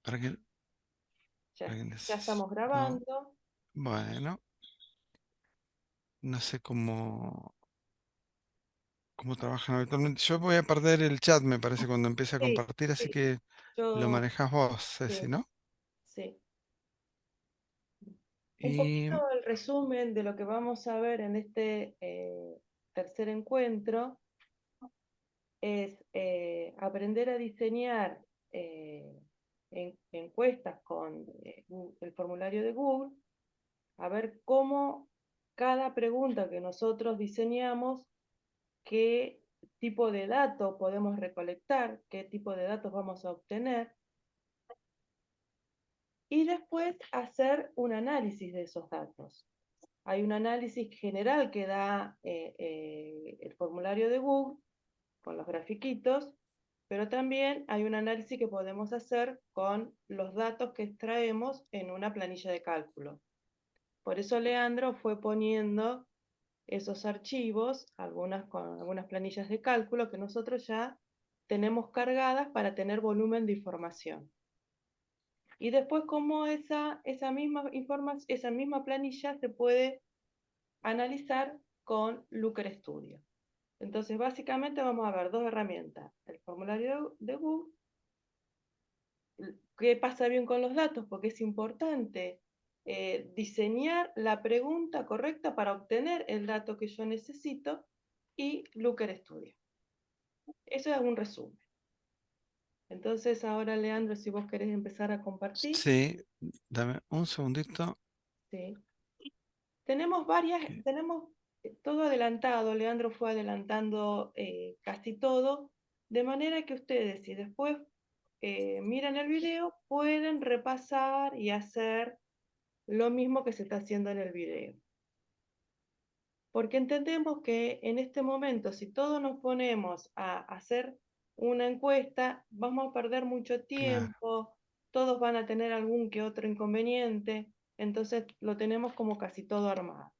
para que, Ya, para que ya estamos necesito. grabando. Bueno, no sé cómo trabajan habitualmente. Yo voy a perder el chat, me parece, cuando empiece a Sí, compartir, así sí, que lo yo, manejas vos, Ceci, sí, ¿no? sí. Un Y poquito el resumen de lo que vamos a ver en este tercer encuentro es aprender a diseñar encuestas con el formulario de Google, a ver cómo cada pregunta que nosotros diseñamos, qué tipo de datos podemos recolectar, qué tipo de datos vamos a obtener, y después hacer un análisis de esos datos. Hay un análisis general que da el formulario de Google con los grafiquitos, pero también hay un análisis que podemos hacer con los datos que extraemos en una planilla de cálculo. Por eso Leandro fue poniendo esos archivos, algunas con algunas planillas de cálculo que nosotros ya tenemos cargadas para tener volumen de información. Y después cómo esa misma planilla se puede analizar con Looker Studio. Entonces, básicamente vamos a ver dos herramientas. El formulario de Google, qué pasa bien con los datos, porque es importante diseñar la pregunta correcta para obtener el dato que yo necesito, y Looker Studio. Eso es un resumen. Entonces, ahora, Leandro, si vos querés empezar a compartir. sí, dame un segundito. Sí. Tenemos todo adelantado, Leandro fue adelantando casi todo, de manera que ustedes, si después miran el video, pueden repasar y hacer lo mismo que se está haciendo en el video. Porque entendemos que en este momento, si todos nos ponemos a hacer una encuesta, vamos a perder mucho Claro. tiempo, todos van a tener algún que otro inconveniente, entonces lo tenemos como casi todo armado.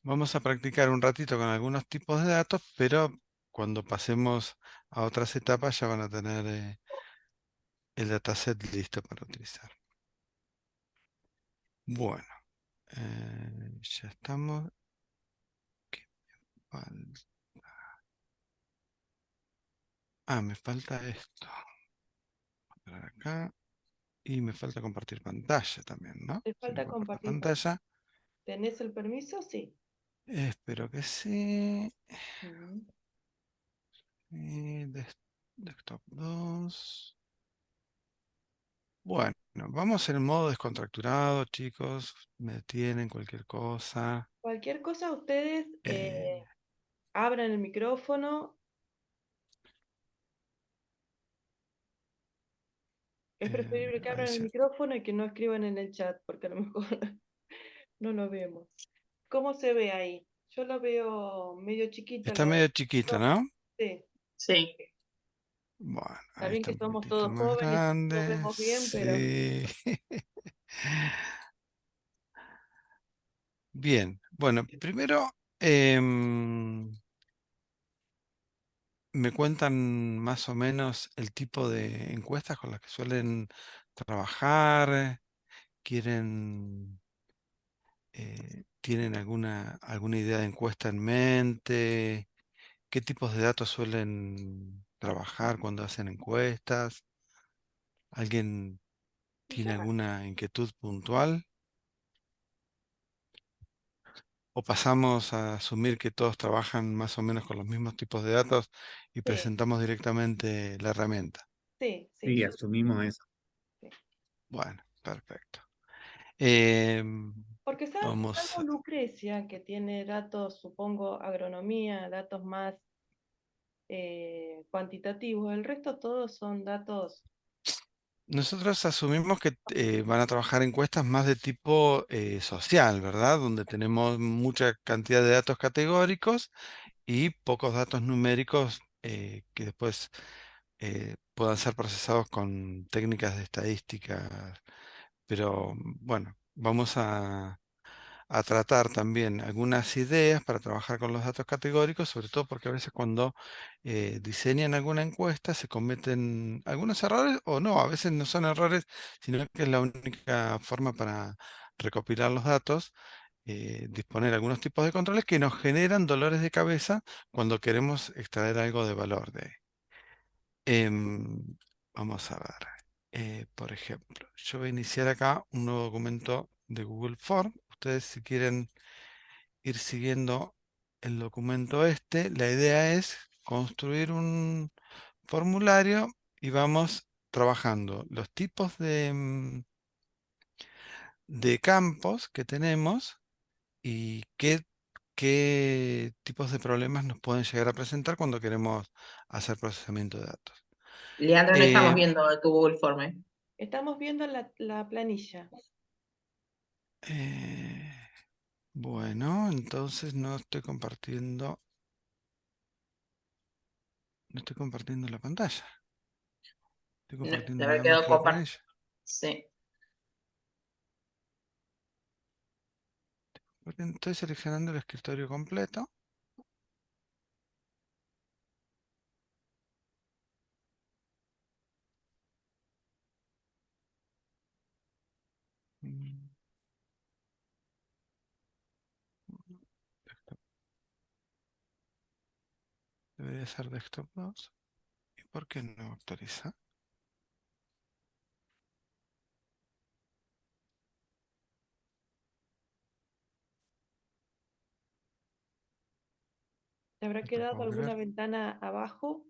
Vamos a practicar un ratito con algunos tipos de datos, pero cuando pasemos a otras etapas ya van a tener el dataset listo para utilizar. Bueno, ya estamos. ¿Qué fal- me falta esto. Para acá. Y me falta compartir pantalla también, ¿no? ¿Te Si no falta comparto compartir pantalla, ¿Tenés el permiso? Sí. espero que sí. Ujú. Y desktop 2. Bueno, vamos en modo descontracturado, chicos. Me detienen cualquier cosa. Cualquier cosa, ustedes Eh, abran el micrófono. Es preferible que ahí abran el se- micrófono y que no escriban en el chat, porque a lo mejor no lo vemos. ¿Cómo se ve ahí? Yo lo veo medio chiquito. Está medio chiquito, ¿no? Sí, Sí, Bueno, está ahí bien está que un somos poquitito todos más jóvenes y no grande. vemos bien, pero Sí. Bien, bueno, primero me cuentan más o menos el tipo de encuestas con las que suelen trabajar. ¿Quieren, tienen alguna idea de encuesta en mente? ¿Qué tipos de datos suelen trabajar cuando hacen encuestas? ¿Alguien tiene ya, alguna inquietud puntual? ¿O pasamos a asumir que todos trabajan más o menos con los mismos tipos de datos y sí, presentamos directamente la herramienta? sí, sí, sí, asumimos eso. sí. Bueno, perfecto. Em, Porque vamos, salvo Lucrecia, que tiene datos, supongo, agronomía, datos más cuantitativos, el resto todos son datos. nosotros asumimos que van a trabajar encuestas más de tipo social, ¿verdad? Donde tenemos mucha cantidad de datos categóricos y pocos datos numéricos que después puedan ser procesados con técnicas de estadística. Pero bueno, vamos a a tratar también algunas ideas para trabajar con los datos categóricos, sobre todo porque a veces cuando diseñan alguna encuesta se cometen algunos errores o no, a veces no son errores, sino que es la única forma para recopilar los datos, disponer algunos tipos de controles que nos generan dolores de cabeza cuando queremos extraer algo de valor de. Em, Vamos a ver. Por ejemplo, yo voy a iniciar acá un nuevo documento de Google Form. Ustedes si quieren ir siguiendo el documento este, la idea es construir un formulario y vamos trabajando los tipos de campos que tenemos y qué tipos de problemas nos pueden llegar a presentar cuando queremos hacer procesamiento de datos. Leandro, no estamos Eh, viendo tu Google Form, ¿eh? Estamos viendo la planilla. eh, bueno, entonces no estoy compartiendo la pantalla, estoy No, de compartiendo haber nada más quedado que la compartido. planilla. Sí. Porque estoy seleccionando el escritorio completo. Mm, desktop. Debería ser desktop 2. ¿Y por qué no actualiza? ¿Te habrá No te quedado puedo alguna creer. ventana abajo?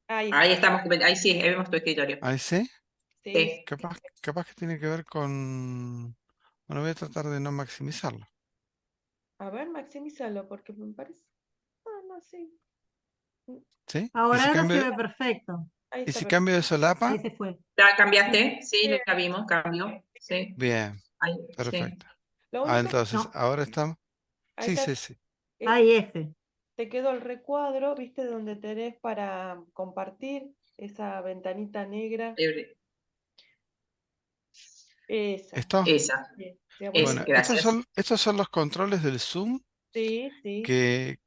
Ahí Ahí está. estamos, ahí sí, ahí vemos tu escritorio. Ahí sí. Sí, Sí. Capaz que tiene que ver con... Bueno, voy a tratar de no maximizarlo. a ver, maximízalo porque me parece. Ah, no, sí. Mm, ¿Sí? Ahora se ve perfecto. ahí ¿Y está si perfecto. cambio de solapa? Ahí se fue. ¿La cambiaste? Sí, Sí, la vimos, cambió. Sí. Bien, Ahí, sí. perfecto. lo único que Entonces, No, ahora estamos... ahí Sí, está, sí, sí. eh, hay F. te quedó el recuadro, ¿viste? Donde tenés para compartir esa ventanita negra. Libre. Esa. ¿Esto? Esa, Sí, sí, es, Bueno, buenísimo. gracias. estos son los controles del Zoom Sí, sí.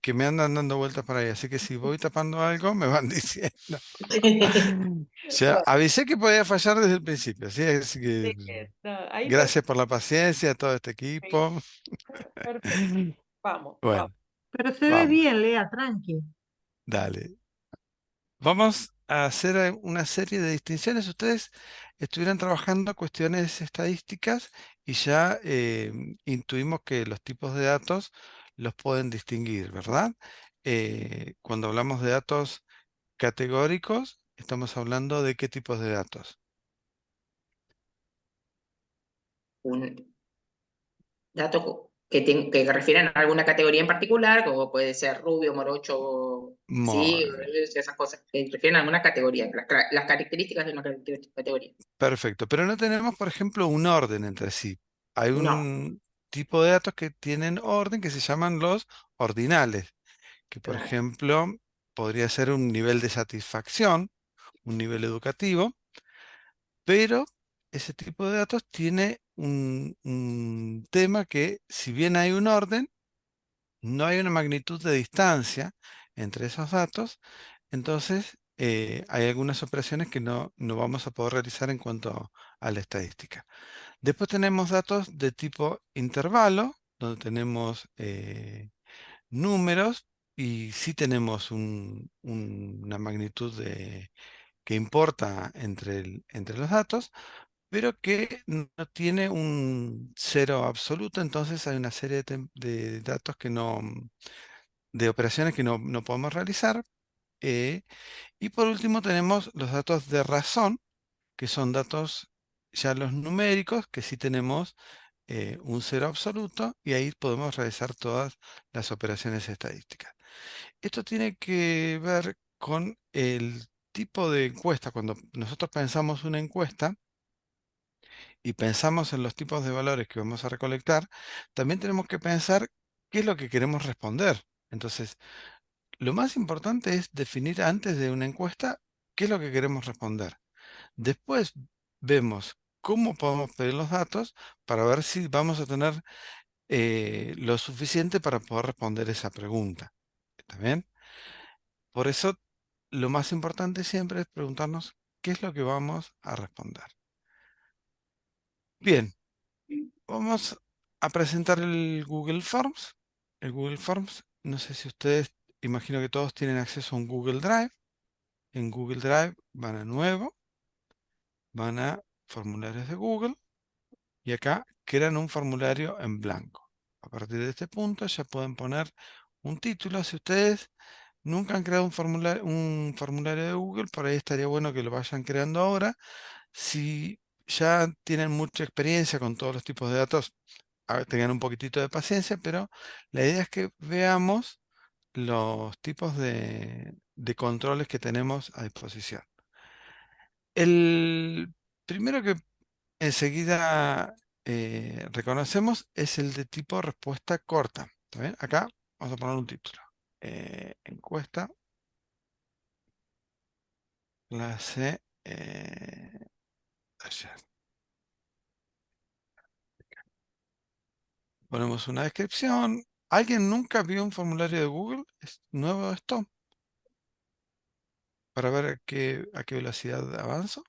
que me andan dando vueltas por ahí. Así que si voy tapando algo, me van diciendo. Ya Bueno, avisé que podía fallar desde el principio, ¿sí? Así que sí, no, ahí gracias por la paciencia a todo este equipo. perfecto. Vamos, vamos. Bueno, Pero se ve vamos, bien, Lea, tranqui. dale. Vamos a hacer una serie de distinciones. Ustedes estuvieran trabajando cuestiones estadísticas y ya intuimos que los tipos de datos los pueden distinguir, ¿verdad? Cuando hablamos de datos categóricos, estamos hablando de qué tipos de datos. Un dato que refieren a alguna categoría en particular, como puede ser rubio, morocho, sí, Muy bien. esas cosas, que refieren a alguna categoría, las características de una categoría. Perfecto, pero no tenemos, por ejemplo, un orden entre sí. Hay No, un tipo de datos que tienen orden que se llaman los ordinales, que por claro. ejemplo podría ser un nivel de satisfacción, un nivel educativo, pero ese tipo de datos tiene un tema que si bien hay un orden, no hay una magnitud de distancia entre esos datos, entonces hay algunas operaciones que no vamos a poder realizar en cuanto a la estadística. Después tenemos datos de tipo intervalo, donde tenemos números y sí tenemos una magnitud que importa entre los datos, pero que no tiene un cero absoluto, entonces hay una serie de datos de operaciones que no podemos realizar. eh, y por último tenemos los datos de razón, que son datos ya los numéricos, que sí tenemos un cero absoluto y ahí podemos realizar todas las operaciones estadísticas. Esto tiene que ver con el tipo de encuesta. Cuando nosotros pensamos una encuesta y pensamos en los tipos de valores que vamos a recolectar, también tenemos que pensar qué es lo que queremos responder. Entonces, lo más importante es definir antes de una encuesta qué es lo que queremos responder. Después vemos cómo podemos pedir los datos para ver si vamos a tener lo suficiente para poder responder esa pregunta. ¿Está bien? Por eso, lo más importante siempre es preguntarnos qué es lo que vamos a responder. Bien, vamos a presentar el Google Forms. El Google Forms, no sé si ustedes, imagino que todos tienen acceso a un Google Drive. En Google Drive van a Nuevo, van a Formularios de Google y acá crean un formulario en blanco. A partir de este punto ya pueden poner un título. Si ustedes nunca han creado un formulario de Google, por ahí estaría bueno que lo vayan creando ahora. Si ya tienen mucha experiencia con todos los tipos de datos, tengan un poquitito de paciencia, pero la idea es que veamos los tipos de controles que tenemos a disposición. El primero que enseguida reconocemos es el de tipo respuesta corta. ¿Está bien? Acá vamos a poner un título. Encuesta, clase ayer. Ponemos una descripción. ¿Alguien nunca vio un formulario de Google? ¿Es nuevo esto? Para ver a qué velocidad avanzo.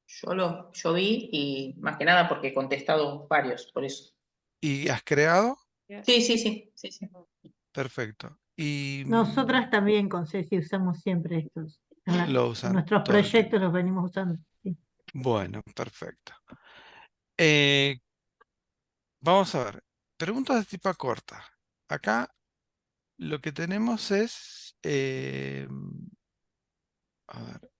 Yo vi y más que nada porque he contestado varios, por eso. ¿Y has creado? Sí, sí, sí, sí, sí. Perfecto. Y Nosotras también con Ceci usamos siempre estos. lo En usan nuestros todo el tiempo. proyectos los venimos usando. Sí. Bueno, perfecto. Eh, Vamos a ver. Preguntas de tipo corta. Acá lo que tenemos es, a ver,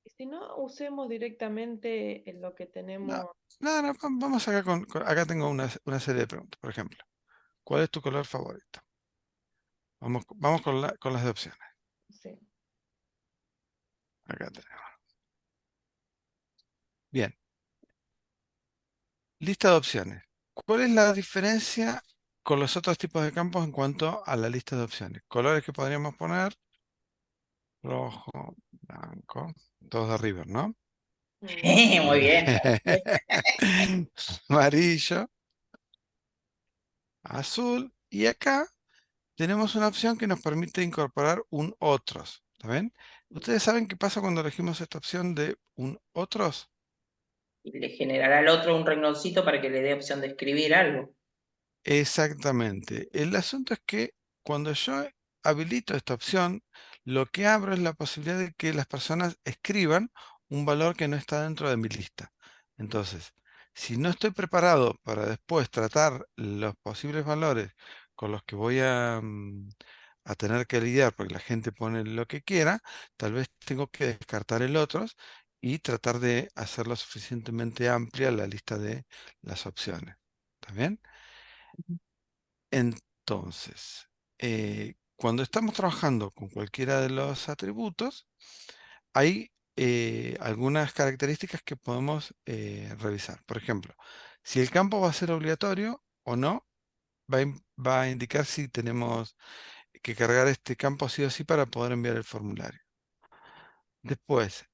Y si no, usemos directamente en lo que no, tenemos. no, no, vamos acá acá tengo una serie de preguntas. Por ejemplo, ¿cuál es tu color favorito? Vamos con las de opciones. Sí. Acá tenemos. Bien, lista de opciones. ¿Cuál es la diferencia con los otros tipos de campos en cuanto a la lista de opciones? Colores que podríamos poner, rojo, blanco, todos de River, ¿no? Muy bien. Amarillo, azul, y acá tenemos una opción que nos permite incorporar un otros. ¿Está bien? ¿Ustedes saben qué pasa cuando elegimos esta opción de un otros? Y le generará al otro un rengloncito para que le dé opción de escribir algo. Exactamente. El asunto es que cuando yo habilito esta opción, lo que abro es la posibilidad de que las personas escriban un valor que no está dentro de mi lista. Entonces, si no estoy preparado para después tratar los posibles valores con los que voy a tener que lidiar, porque la gente pone lo que quiera, tal vez tengo que descartar el otros y tratar de hacerlo suficientemente amplia la lista de las opciones. ¿Está bien? Entonces, cuando estamos trabajando con cualquiera de los atributos, hay algunas características que podemos revisar. Por ejemplo, si el campo va a ser obligatorio o no, va a indicar si tenemos que cargar este campo sí o sí para poder enviar el formulario. Después,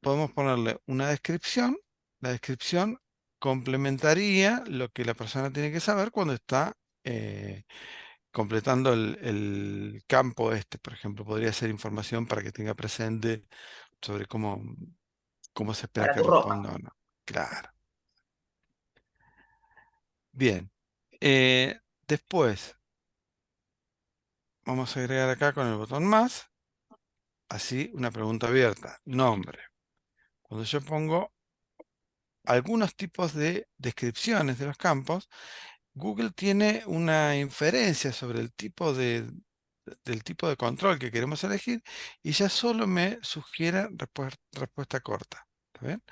podemos ponerle una descripción. La descripción complementaría lo que la persona tiene que saber cuando está completando el campo este. Por ejemplo, podría ser información para que tenga presente sobre cómo se espera Para que tu ropa. responda o no. Claro. Bien. Después, vamos a agregar acá con el botón más, así una pregunta abierta. Nombre. Cuando yo pongo algunos tipos de descripciones de los campos, Google tiene una inferencia sobre el tipo del tipo de control que queremos elegir y ya solo me sugiere respuesta corta. ¿Está bien?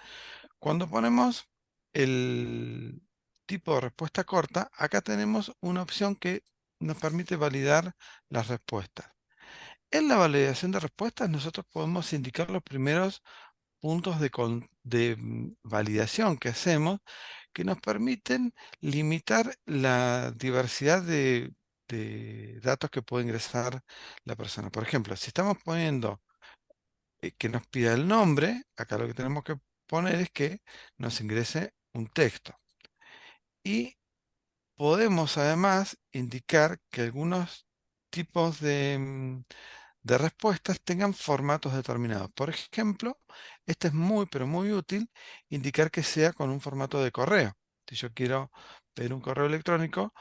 Cuando ponemos el tipo de respuesta corta, acá tenemos una opción que nos permite validar las respuestas. En la validación de respuestas, nosotros podemos indicar los primeros puntos de validación que hacemos que nos permiten limitar la diversidad de datos que puede ingresar la persona. Por ejemplo, si estamos poniendo que nos pida el nombre, acá lo que tenemos que poner es que nos ingrese un texto. Y podemos además indicar que algunos tipos de respuestas tengan formatos determinados. Por ejemplo, este es muy, pero muy útil, indicar que sea con un formato de correo. Si yo quiero pedir un correo electrónico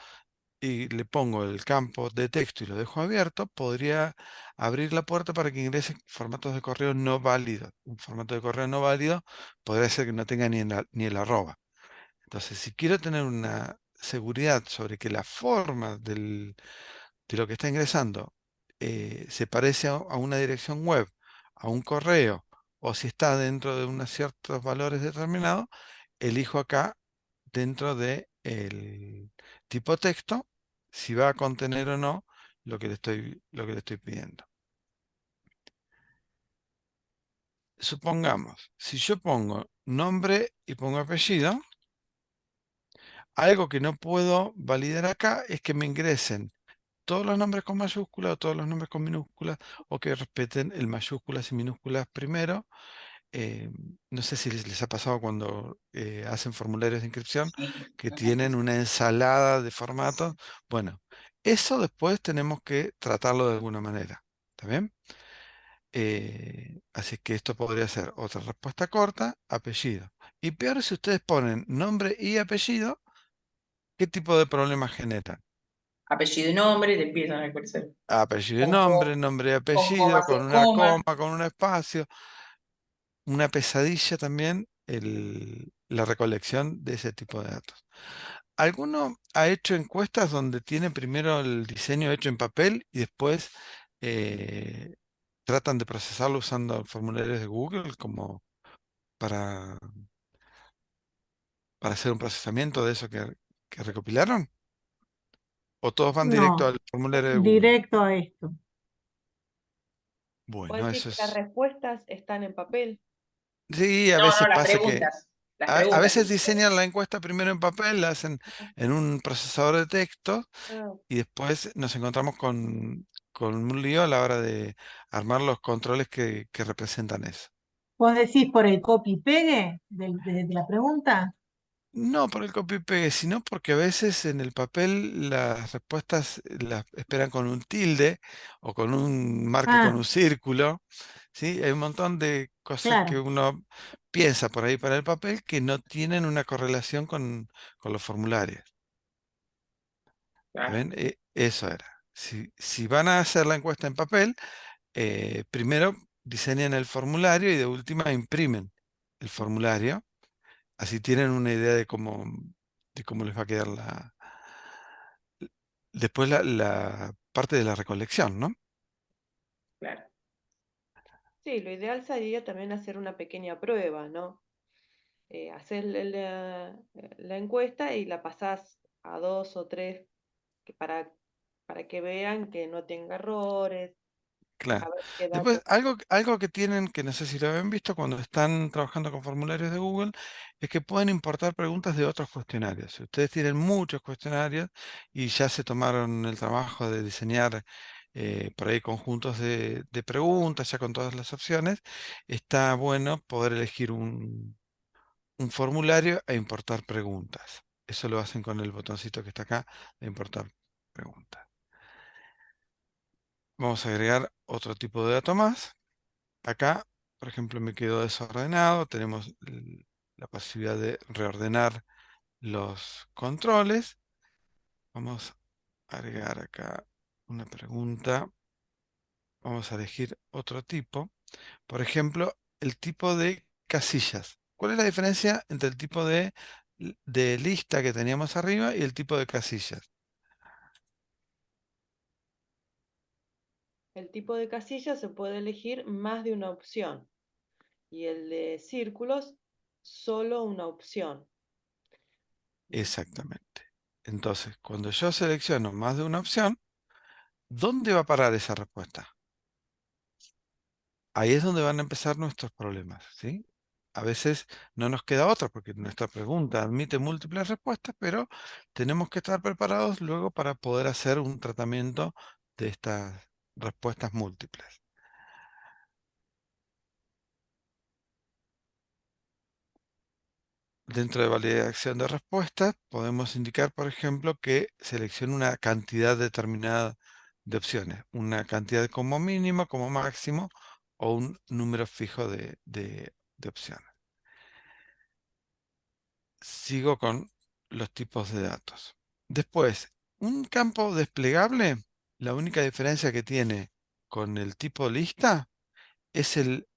y le pongo el campo de texto y lo dejo abierto, podría abrir la puerta para que ingrese formatos de correo no válidos. Un formato de correo no válido podría ser que no tenga ni el arroba. Entonces, si quiero tener una seguridad sobre que la forma de lo que está ingresando se parece a una dirección web, a un correo, o si está dentro de unos ciertos valores determinados, elijo acá dentro de el tipo texto si va a contener o no lo que le estoy pidiendo. Supongamos, si yo pongo nombre y pongo apellido, algo que no puedo validar acá es que me ingresen todos los nombres con mayúsculas o todos los nombres con minúsculas o que respeten el mayúsculas y minúsculas primero. Eh, no sé si les ha pasado cuando hacen formularios de inscripción Sí, que me pasa tienen eso. una ensalada de formatos. Bueno, eso después tenemos que tratarlo de alguna manera. ¿Está bien? Así que esto podría ser otra respuesta corta, apellido. Y peor si ustedes ponen nombre y apellido, ¿qué tipo de problemas generan? Apellido y nombre, te empiezan a aparecer. Apellido y Con, nombre, nombre y con apellido, coma, con sin una coma, coma. con un espacio. Una pesadilla también la recolección de ese tipo de datos. ¿Alguno ha hecho encuestas donde tiene primero el diseño hecho en papel y después eh, tratan de procesarlo usando formularios de Google como para, para hacer un procesamiento de eso que recopilaron? ¿O todos van directo No, al formulario de Google? directo a esto. ¿Vos Bueno, decís eso que las es... respuestas están en papel? Sí, a No, no, veces las pasa que preguntas. Las a preguntas. veces diseñan la encuesta primero en papel, la hacen en un procesador de texto Ah, y después nos encontramos con un lío a la hora de armar los controles que representan eso. ¿Vos decís por el copy-pegue de la pregunta? No por el copy-paste, sino porque a veces en el papel las respuestas las esperan con un tilde o con un marque con Ah, un círculo, ¿sí? Hay un montón de cosas que claro. uno piensa por ahí para el papel que no tienen una correlación con los formularios. ¿Está Claro, bien? Eso era. Si van a hacer la encuesta en papel, primero diseñan el formulario y de última imprimen el formulario. Así tienen una idea de cómo les va a quedar después la parte de la recolección, ¿no? claro. sí, lo ideal sería también hacer una pequeña prueba, ¿no? Hacer la encuesta y la pasás a dos o tres que para que vean que no tenga errores, Claro. a ver qué Después, datos. algo que tienen, que no sé si lo habían visto cuando están trabajando con formularios de Google, es que pueden importar preguntas de otros cuestionarios. Si ustedes tienen muchos cuestionarios y ya se tomaron el trabajo de diseñar por ahí conjuntos de preguntas, ya con todas las opciones, está bueno poder elegir un formulario e importar preguntas. Eso lo hacen con el botoncito que está acá de importar preguntas. Vamos a agregar otro tipo de dato más. Acá, por ejemplo, me quedó desordenado. Tenemos la posibilidad de reordenar los controles. Vamos a agregar acá una pregunta. Vamos a elegir otro tipo. Por ejemplo, el tipo de casillas. ¿Cuál es la diferencia entre el tipo de lista que teníamos arriba y el tipo de casillas? El tipo de casilla se puede elegir más de una opción y el de círculos solo una opción. Exactamente. Entonces, cuando yo selecciono más de una opción, ¿dónde va a parar esa respuesta? Ahí es donde van a empezar nuestros problemas, ¿sí? A veces no nos queda otra porque nuestra pregunta admite múltiples respuestas, pero tenemos que estar preparados luego para poder hacer un tratamiento de estas respuestas múltiples. Dentro de validación de respuestas, podemos indicar, por ejemplo, que seleccione una cantidad determinada de opciones, una cantidad como mínimo, como máximo, o un número fijo de opciones. Sigo con los tipos de datos. Después, un campo desplegable, la única diferencia que tiene con el tipo lista es el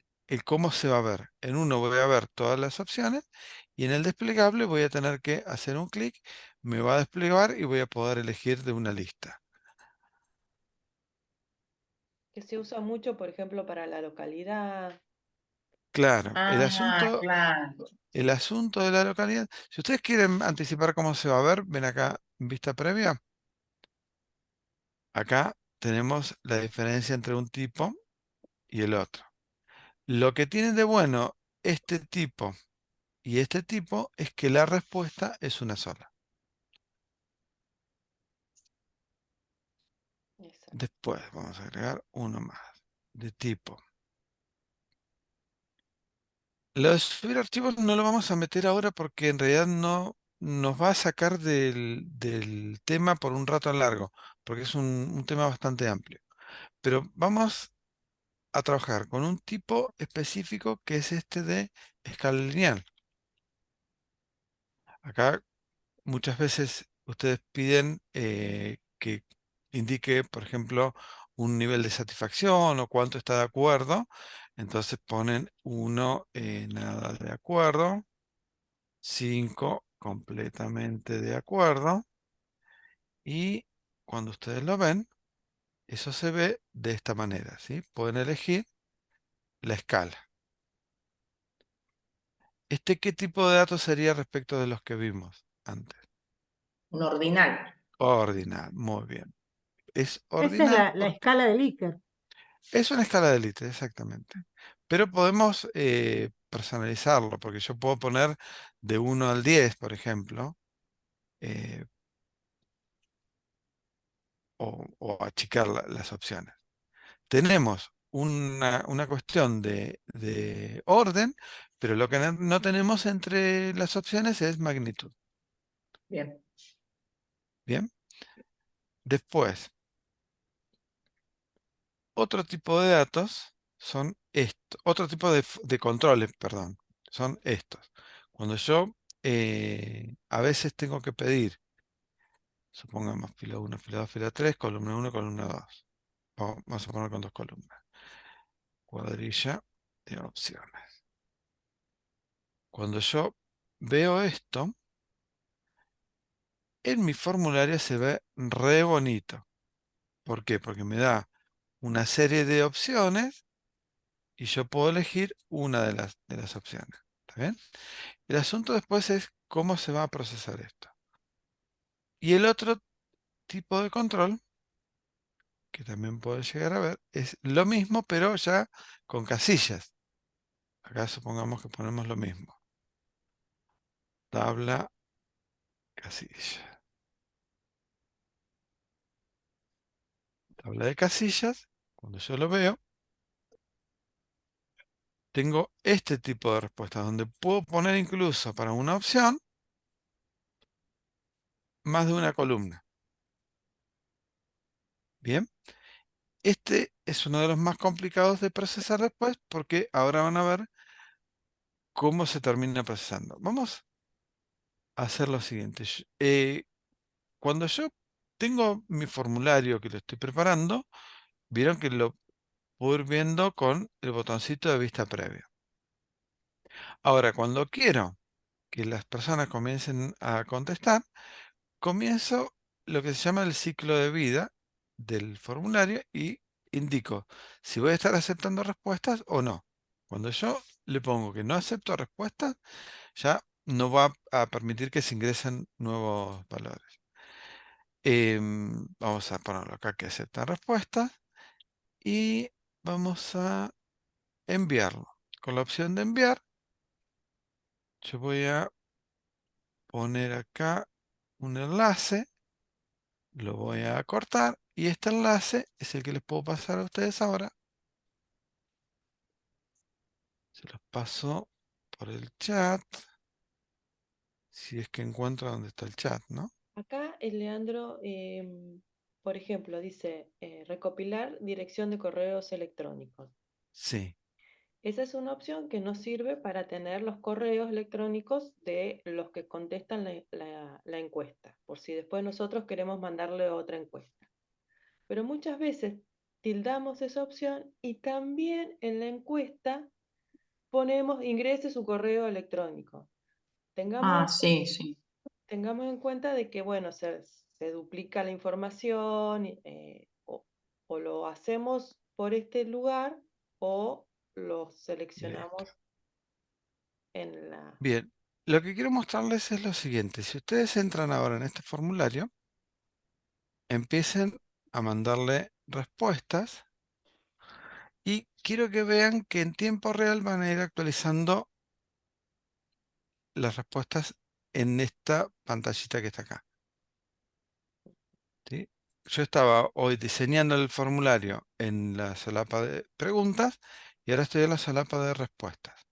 cómo se va a ver. En uno voy a ver todas las opciones y en el desplegable voy a tener que hacer un clic, me va a desplegar y voy a poder elegir de una lista. Que se usa mucho, por ejemplo, para la localidad. Claro, Ah, claro. el asunto de la localidad. Si ustedes quieren anticipar cómo se va a ver, ven acá en vista previa. Acá tenemos la diferencia entre un tipo y el otro. Lo que tiene de bueno este tipo y este tipo es que la respuesta es una sola. Exacto. Después vamos a agregar uno más de tipo. Lo de subir archivos no lo vamos a meter ahora porque en realidad no nos va a sacar del tema por un rato largo, porque es un tema bastante amplio. Pero vamos a trabajar con un tipo específico que es este de escala lineal. Acá muchas veces ustedes piden que indique, por ejemplo, un nivel de satisfacción o cuánto está de acuerdo. Entonces ponen 1 nada de acuerdo, 5 completamente de acuerdo. Y cuando ustedes lo ven, eso se ve de esta manera, ¿sí? Pueden elegir la escala. ¿Qué tipo de datos sería respecto de los que vimos antes? Un ordinal. Ordinal, muy bien. Es Esa es ordinal la porque escala de Likert. es una escala de élite, exactamente. Pero podemos personalizarlo, porque yo puedo poner de 1 al 10, por ejemplo, eh, o achicar las opciones. Tenemos una cuestión de orden, pero lo que no tenemos entre las opciones es magnitud. Bien. Bien. Después, otro tipo de datos son estos, otro tipo de controles, perdón, son estos. Cuando yo a veces tengo que pedir, supongamos fila 1, fila 2, fila 3, columna 1, columna 2. Vamos a poner con dos columnas. Cuadrilla de opciones. Cuando yo veo esto, en mi formulario se ve re bonito. ¿Por qué? Porque me da una serie de opciones y yo puedo elegir una de las opciones. ¿Está bien? El asunto después es cómo se va a procesar esto. Y el otro tipo de control, que también puede llegar a ver, es lo mismo, pero ya con casillas. Acá supongamos que ponemos lo mismo. Tabla, casilla. Tabla de casillas, cuando yo lo veo, tengo este tipo de respuestas, donde puedo poner incluso para una opción más de una columna. Bien, este es uno de los más complicados de procesar después, porque ahora van a ver cómo se termina procesando. Vamos a hacer lo siguiente. Cuando yo tengo mi formulario que lo estoy preparando, vieron que lo puedo ir viendo con el botoncito de vista previa. Ahora, cuando quiero que las personas comiencen a contestar, comienzo lo que se llama el ciclo de vida del formulario y indico si voy a estar aceptando respuestas o no. Cuando yo le pongo que no acepto respuestas, ya no va a permitir que se ingresen nuevos valores. Vamos a ponerlo acá que acepta respuestas y vamos a enviarlo. Con la opción de enviar, Yo voy a poner acá un enlace, lo voy a cortar y este enlace es el que les puedo pasar a ustedes ahora. Se los paso por el chat, si es que encuentro dónde está el chat, ¿no? Acá el Leandro, por ejemplo, dice recopilar dirección de correos electrónicos. Sí, Esa es una opción que nos sirve para tener los correos electrónicos de los que contestan la encuesta, por si después nosotros queremos mandarle otra encuesta. Pero muchas veces tildamos esa opción y también en la encuesta ponemos ingrese su correo electrónico. Tengamos Ah, en sí, sí. tengamos en cuenta de que, bueno, se duplica la información o lo hacemos por este lugar o lo listo. seleccionamos en la... Bien, lo que quiero mostrarles es lo siguiente. Si ustedes entran ahora en este formulario, empiecen a mandarle respuestas y quiero que vean que en tiempo real van a ir actualizando las respuestas en esta pantallita que está acá. ¿Sí? Yo estaba hoy diseñando el formulario en la solapa de preguntas y ahora estoy en la solapa de respuestas.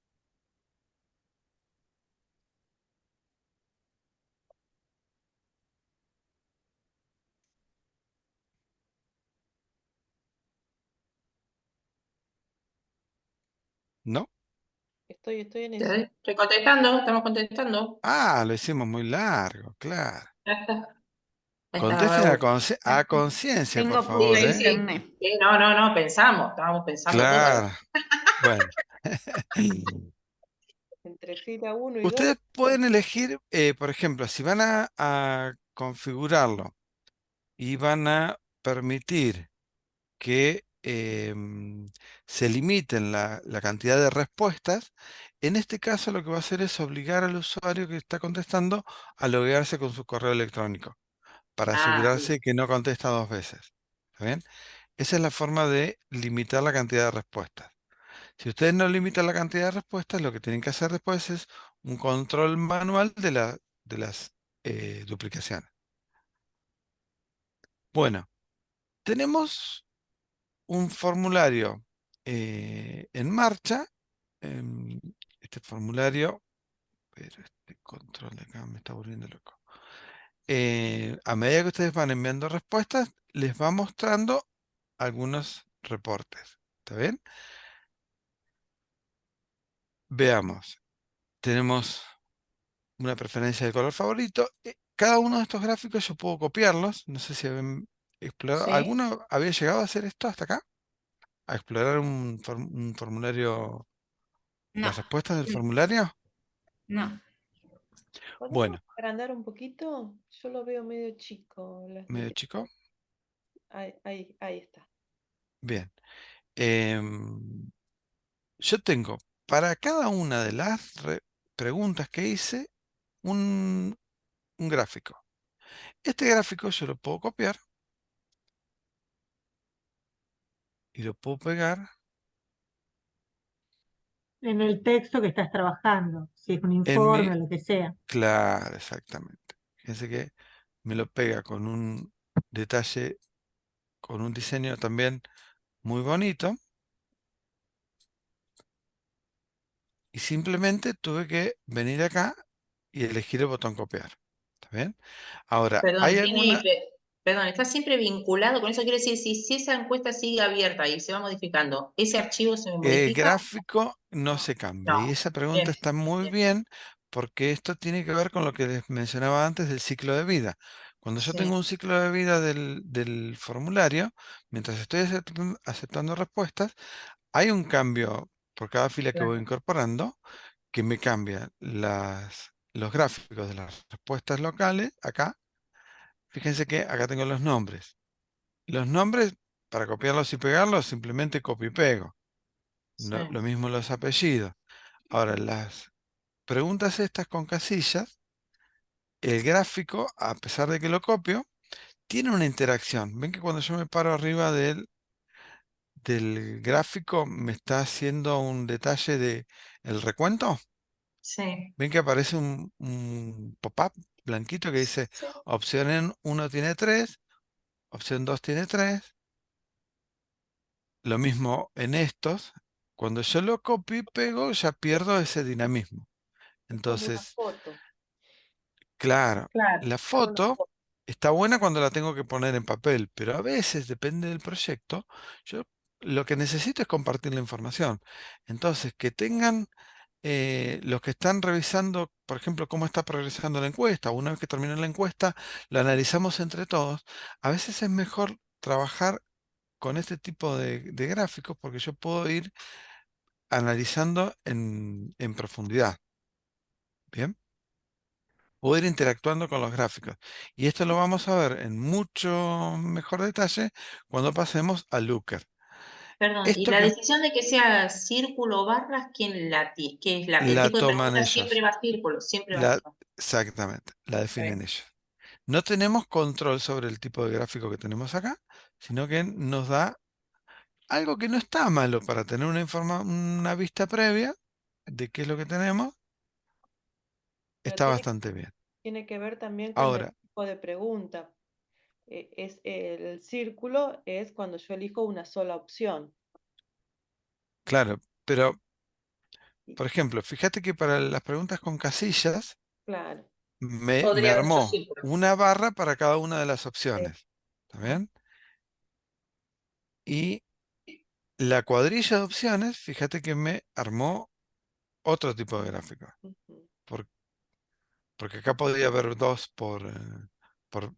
¿No? Estoy en Ya eso. estoy contestando, estamos contestando. Ah, lo hicimos muy largo, claro. Ya está. Ahí está, Contesten Raúl. a conciencia, por Tengo Sí, favor, poca sí, ¿eh? sí. internet. Sí, no, no, no, pensamos, estábamos pensando todo ahí. Claro. Bueno. Entre fila uno y 2. Ustedes pueden elegir, por ejemplo, si van a configurarlo y van a permitir que se limiten la cantidad de respuestas, en este caso lo que va a hacer es obligar al usuario que está contestando a loguearse con su correo electrónico para Ah, sí, asegurarse que no contesta dos veces. ¿Está bien? Esa es la forma de limitar la cantidad de respuestas. Si ustedes no limitan la cantidad de respuestas, lo que tienen que hacer después es un control manual de las duplicaciones. Bueno, tenemos un formulario en marcha. em, este formulario, pero este control de acá me está volviendo loco. A medida que ustedes van enviando respuestas, les va mostrando algunos reportes. ¿Está bien? Veamos. Tenemos una preferencia de color favorito. Cada uno de estos gráficos yo puedo copiarlos. No sé si habían explorado. sí. ¿Alguno había llegado a hacer esto hasta acá? ¿A explorar un formulario, No, las respuestas del formulario? no. ¿Podemos Bueno, agrandar un poquito? Yo lo veo medio chico, las medio letras. chico. Ahí está. Bien. Em, yo tengo para cada una de las preguntas que hice un, un gráfico. Este gráfico yo lo puedo copiar y lo puedo pegar En el texto que estás trabajando, si es un en mi... informe o lo que sea. Claro, exactamente. Fíjense que me lo pega con un detalle, con un diseño también muy bonito. Y simplemente tuve que venir acá y elegir el botón copiar. ¿Está bien? Ahora, Perdón, hay tiene, alguna... perdón, está siempre vinculado con eso. Quiere decir, si esa encuesta sigue abierta y se va modificando, ¿ese archivo se me El modifica? gráfico no No, se cambia. Y no. esa Bien, pregunta está muy bien. bien porque esto tiene que ver con lo que les mencionaba antes del ciclo de vida. Cuando yo tengo Sí, un ciclo de vida del formulario, mientras estoy aceptando respuestas, hay un cambio por cada fila que voy claro. incorporando que me cambia los gráficos de las respuestas locales acá. Fíjense que acá tengo los nombres. Los nombres, para copiarlos y pegarlos, simplemente copio y pego. Sí, Lo mismo los apellidos. Ahora, las preguntas estas con casillas, el gráfico, a pesar de que lo copio, tiene una interacción. ¿Ven que cuando yo me paro arriba del gráfico me está haciendo un detalle de el recuento? Sí, Ven que aparece un pop-up blanquito que dice sí. opción 1 tiene 3, opción 2 tiene 3. Lo mismo en estos. Cuando yo lo copio y pego, ya pierdo ese dinamismo. Es como una Entonces, foto. claro, Claro. la Como una foto foto. está buena cuando la tengo que poner en papel, pero a veces, depende del proyecto, yo lo que necesito es compartir la información. Entonces, que tengan los que están revisando, por ejemplo, cómo está progresando la encuesta. Una vez que termine la encuesta, la analizamos entre todos. A veces es mejor trabajar con este tipo de gráficos porque yo puedo ir analizando en profundidad. Bien, puedo ir interactuando con los gráficos. Y esto lo vamos a ver en mucho mejor detalle cuando pasemos a Looker. Perdón, y Esto la que decisión de que sea círculo o barras, ¿quién la tiene? ¿Qué es el la tipo de toman pregunta siempre ellos. va a círculo, siempre va a La, círculo. exactamente, la Está bien. definen ellos. No tenemos control sobre el tipo de gráfico que tenemos acá, sino que nos da algo que no está malo para tener una vista previa de qué es lo que tenemos, Pero está bastante bien. tiene que ver también con el Ahora, tipo de pregunta. Es, el círculo es cuando yo elijo una sola opción. claro, pero Y- por ejemplo, fíjate que para las preguntas con casillas Claro. me Podría haber hecho armó círculo. una barra para cada una de las eh, opciones. ¿Está bien? Y la cuadrilla de opciones, fíjate que me armó otro tipo de gráfico. ujú, por- Porque acá podía haber dos por,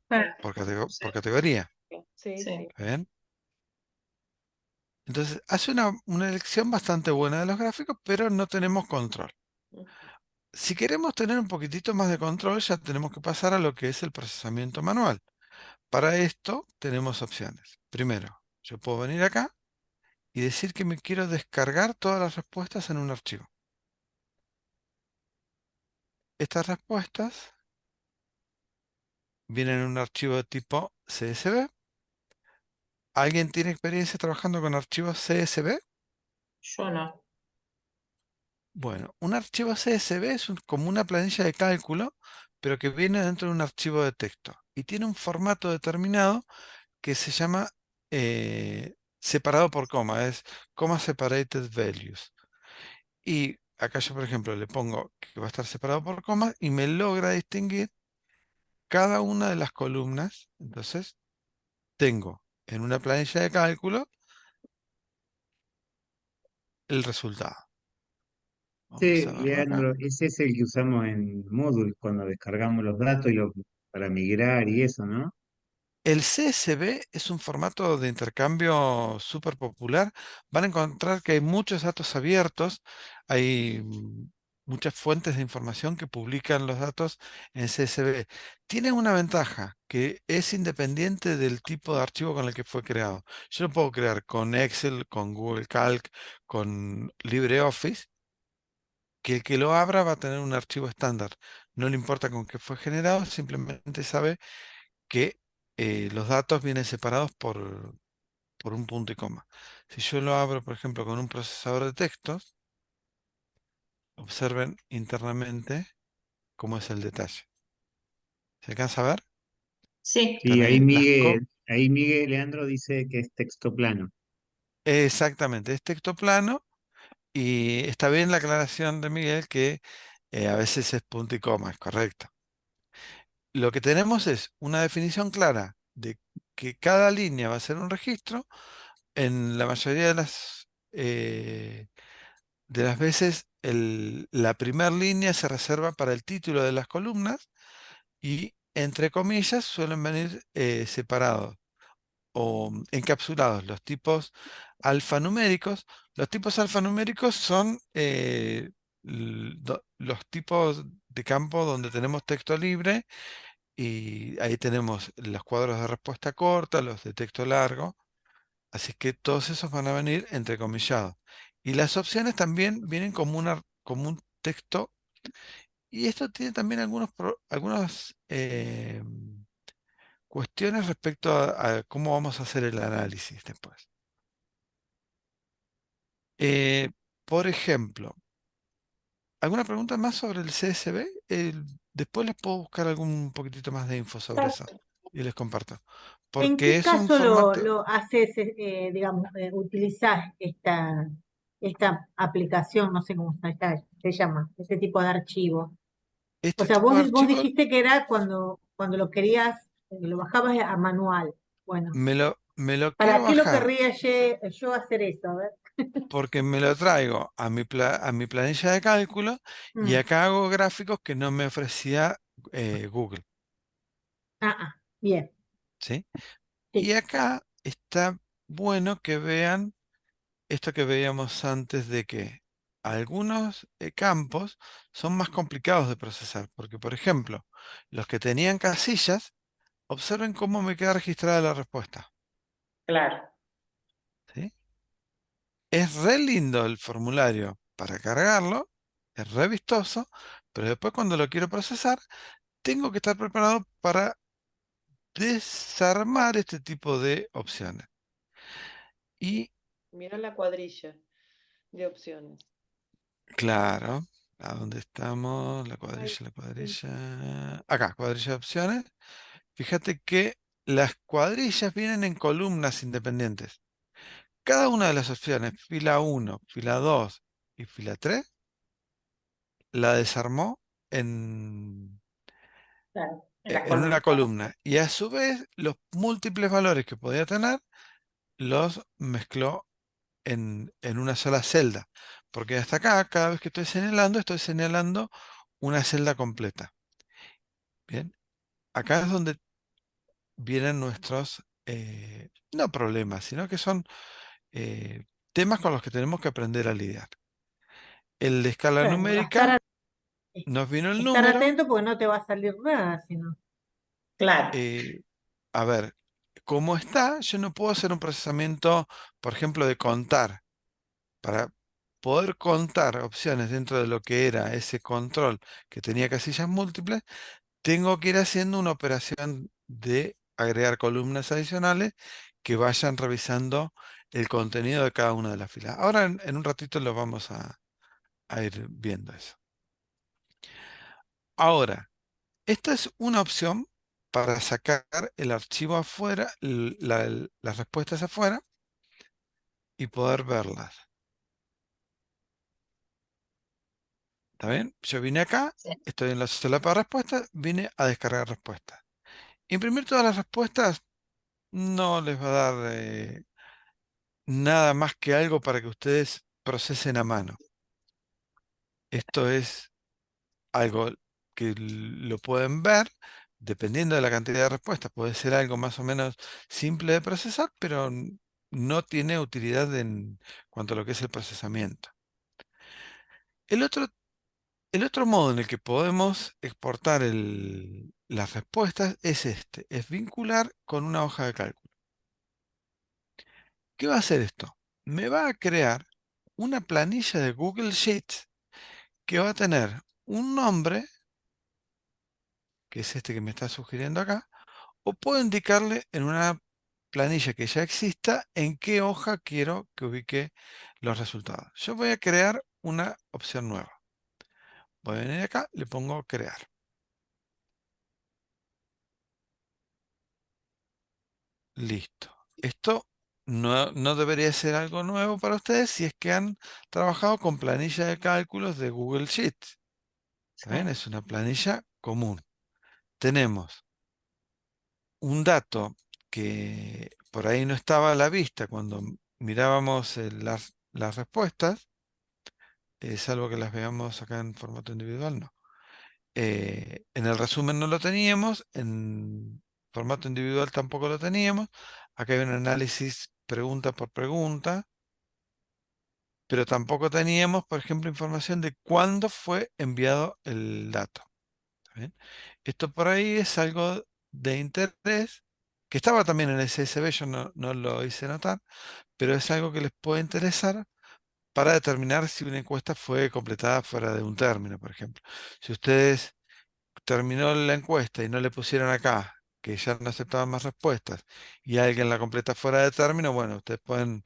Claro, sí, por categoría. sí, sí. sí. ¿Está bien? Entonces, hace una elección bastante buena de los gráficos, pero no tenemos control. Ujú. Si queremos tener un poquitito más de control, ya tenemos que pasar a lo que es el procesamiento manual. Para esto tenemos opciones. Primero, yo puedo venir acá y decir que me quiero descargar todas las respuestas en un archivo. Estas respuestas vienen en un archivo de tipo CSV. ¿Alguien tiene experiencia trabajando con archivos CSV? Yo no. Bueno, un archivo CSV es como una planilla de cálculo, pero que viene dentro de un archivo de texto y tiene un formato determinado que se llama separado por coma, es comma separated values. Y acá yo, por ejemplo, le pongo que va a estar separado por coma y me logra distinguir cada una de las columnas. Entonces, tengo en una planilla de cálculo el resultado. Vamos Sí, a verlo acá. Leandro, ese es el que usamos en Moodle cuando descargamos los datos para migrar y eso, ¿no? El CSV es un formato de intercambio súper popular. Van a encontrar que hay muchos datos abiertos, hay muchas fuentes de información que publican los datos en CSV. Tiene una ventaja, que es independiente del tipo de archivo con el que fue creado. Yo lo puedo crear con Excel, con Google Calc, con LibreOffice, que el que lo abra va a tener un archivo estándar. No le importa con qué fue generado, simplemente sabe que los datos vienen separados por un punto y coma. Si yo lo abro, por ejemplo, con un procesador de textos, observen internamente cómo es el detalle. ¿Se alcanza a ver? Sí, Están Sí, ahí las Ahí Miguel Leandro dice que es texto plano. exactamente, es texto plano y está bien la aclaración de Miguel que a veces es punto y coma, es correcto. Lo que tenemos es una definición clara de que cada línea va a ser un registro. En la mayoría de las veces la primera línea se reserva para el título de las columnas y entre comillas suelen venir separados o encapsulados los tipos alfanuméricos. Los tipos alfanuméricos son los tipos de campo donde tenemos texto libre y ahí tenemos los cuadros de respuesta corta, los de texto largo. Así que todos esos van a venir entrecomillados. Y las opciones también vienen como un texto. Y esto tiene también algunas cuestiones respecto a cómo vamos a hacer el análisis después. Eh, por ejemplo, ¿Alguna pregunta más sobre el CSV? Después les puedo buscar algún poquitito más de info sobre eso y les comparto. ¿En Porque qué es un caso formato, lo haces, digamos, utilizás esta aplicación, no sé cómo se llama, este tipo de archivo? O este sea, tipo de vos archivo dijiste que era cuando lo querías, lo bajabas a manual. Bueno, me lo quiero ¿para qué lo bajar querría yo hacer eso? A ver. porque me lo traigo a mi planilla de cálculo y Mm, acá hago gráficos que no me ofrecía Google, bien, ¿sí? Y sí, acá está bueno que vean esto que veíamos antes de que algunos campos son más complicados de procesar, porque por ejemplo, los que tenían casillas, observen cómo me queda registrada la respuesta, Claro, ¿sí? Es re lindo el formulario para cargarlo, es re vistoso, pero después cuando lo quiero procesar, tengo que estar preparado para desarmar este tipo de opciones. Y Mira la cuadrilla de opciones. claro, ¿a dónde estamos? Ay, La sí. cuadrilla. Acá, cuadrilla de opciones. Fíjate que las cuadrillas vienen en columnas independientes. Cada una de las opciones, fila uno, fila 2 y fila 3, la desarmó en, claro, en las en una columnas. columna. Y a su vez, los múltiples valores que podía tener, los mezcló en una sola celda. Porque hasta acá, cada vez que estoy señalando una celda completa. Bien, acá es donde vienen nuestros, no problemas, sino que son temas con los que tenemos que aprender a lidiar. El de escala bueno, numérica nos vino el estar número. atento porque no te va a salir nada, sino. Claro, eh, a ver, ¿cómo está? Yo no puedo hacer un procesamiento, por ejemplo, de contar. Para poder contar opciones dentro de lo que era ese control que tenía casillas múltiples, tengo que ir haciendo una operación de agregar columnas adicionales que vayan revisando el contenido de cada una de las filas. Ahora en un ratito lo vamos a ir viendo eso. Ahora, esta es una opción para sacar el archivo afuera, las respuestas afuera y poder verlas. ¿Está bien? Yo vine acá, sí, estoy en la solapa de respuestas, vine a descargar respuestas. Imprimir todas las respuestas no les va a dar nada más que algo para que ustedes procesen a mano. Esto es algo que lo pueden ver dependiendo de la cantidad de respuestas. Puede ser algo más o menos simple de procesar, pero no tiene utilidad en cuanto a lo que es el procesamiento. El otro, el otro modo en el que podemos exportar las respuestas es este, es vincular con una hoja de cálculo. ¿Qué va a hacer esto? Me va a crear una planilla de Google Sheets que va a tener un nombre, que es este que me está sugiriendo acá, o puedo indicarle en una planilla que ya exista en qué hoja quiero que ubique los resultados. Yo voy a crear una opción nueva. Voy a venir acá, le pongo crear. Listo. Esto no debería ser algo nuevo para ustedes si es que han trabajado con planilla de cálculos de Google Sheets. ¿Está bien? sí, Es una planilla común. Tenemos un dato que por ahí no estaba a la vista cuando mirábamos las respuestas, salvo que las veamos acá en formato individual, no. En el resumen no lo teníamos, en formato individual tampoco lo teníamos. Acá hay un análisis pregunta por pregunta, pero tampoco teníamos, por ejemplo, información de cuándo fue enviado el dato. ¿Está bien? Esto por ahí es algo de interés, que estaba también en el CSV, yo no lo hice notar, pero es algo que les puede interesar para determinar si una encuesta fue completada fuera de un término, por ejemplo. Si ustedes terminó la encuesta y no le pusieron acá que ya no aceptaban más respuestas y alguien la completa fuera de término, bueno, ustedes pueden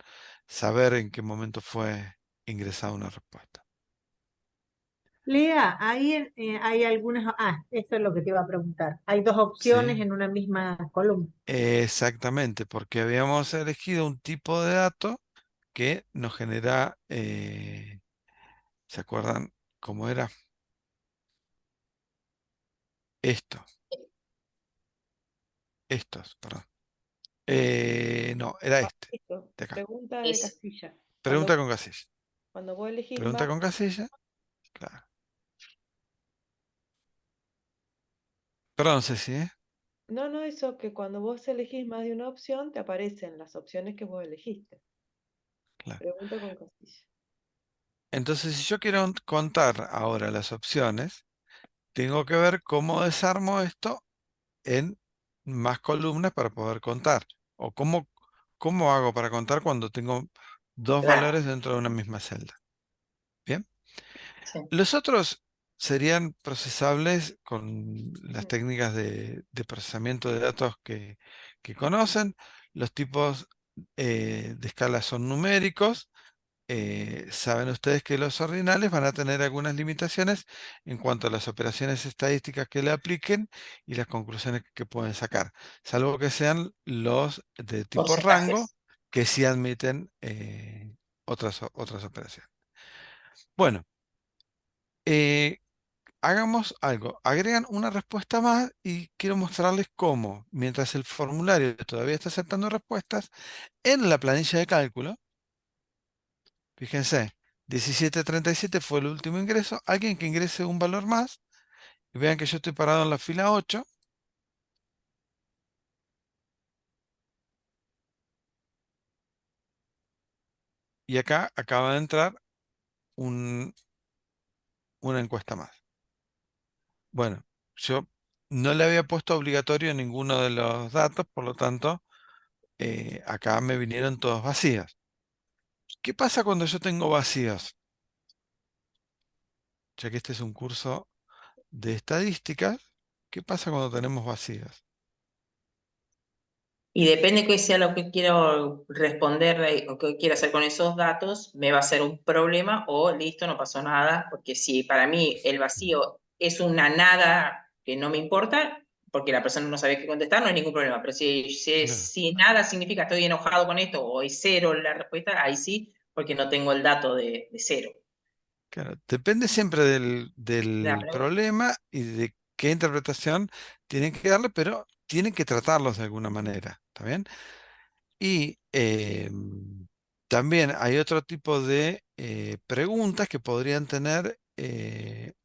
saber en qué momento fue ingresada una respuesta. Lea, ahí hay algunas, esto es lo que te iba a preguntar. Hay dos opciones ¿sí? en una misma columna. Exactamente, porque habíamos elegido un tipo de dato que nos genera, ¿se acuerdan cómo era? Esto, perdón. No, era este, Listo. de acá. Pregunta de Es, casilla. Pregunta con casilla. Cuando vos elegís Pregunta más, con casilla, claro. Perdón, Ceci, ¿eh? no, no, eso que cuando vos elegís más de una opción, te aparecen las opciones que vos elegiste. Claro. Pregunta con casilla. Entonces, si yo quiero contar ahora las opciones, tengo que ver cómo desarmo esto en más columnas para poder contar. O cómo hago para contar cuando tengo dos claro, valores dentro de una misma celda. Bien. sí. Los otros serían procesables con las Mm. técnicas de procesamiento de datos que conocen. Los tipos de escala son numéricos. Saben ustedes que los ordinales van a tener algunas limitaciones en cuanto a las operaciones estadísticas que le apliquen y las conclusiones que pueden sacar, salvo que sean los de tipo rango, Porcentajes. que sí admiten otras operaciones. Bueno, eh, hagamos algo. Agregan una respuesta más y quiero mostrarles cómo, mientras el formulario todavía está aceptando respuestas, en la planilla de cálculo, fíjense, 1737 fue el último ingreso. Alguien que ingrese un valor más, y vean que yo estoy parado en la fila 8, y acá acaba de entrar un- una encuesta más. Bueno, yo no le había puesto obligatorio ninguno de los datos, por lo tanto, acá me vinieron todos vacíos. ¿Qué pasa cuando yo tengo vacíos? Ya que este es un curso de estadísticas, ¿qué pasa cuando tenemos vacíos? Y depende que sea lo que quiero responder o que quiero hacer con esos datos, me va a ser un problema o listo, no pasó nada, porque si para mí el vacío es una nada que no me importa, porque la persona no sabe qué contestar, no hay ningún problema. Pero Claro, si nada significa estoy enojado con esto o es cero la respuesta, ahí sí, porque no tengo el dato de cero. claro. Depende siempre La del pregunta. problema y de qué interpretación tienen que darle, pero tienen que tratarlos de alguna manera, ¿está bien? Y también hay otro tipo de preguntas que podrían tener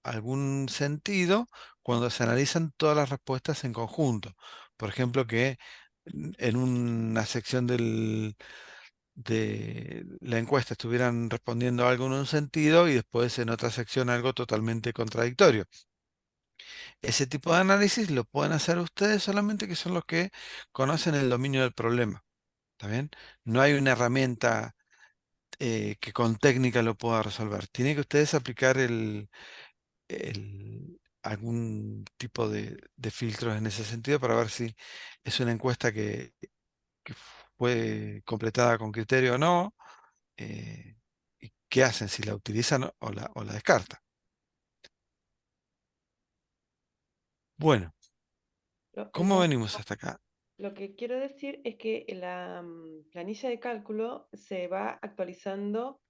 algún sentido cuando se analizan todas las respuestas en conjunto. Por ejemplo, que en una sección de la encuesta estuvieran respondiendo algo en un sentido y después en otra sección algo totalmente contradictorio. Ese tipo de análisis lo pueden hacer ustedes solamente que son los que conocen el dominio del problema. ¿Está bien? No hay una herramienta que con técnica lo pueda resolver. Tienen que ustedes aplicar algún tipo de filtros en ese sentido para ver si es una encuesta que fue completada con criterio o no. ¿Y qué hacen? Si la utilizan o la descartan. Bueno, En ¿cómo venimos hasta acá? lo que quiero decir es que la planilla de cálculo se va actualizando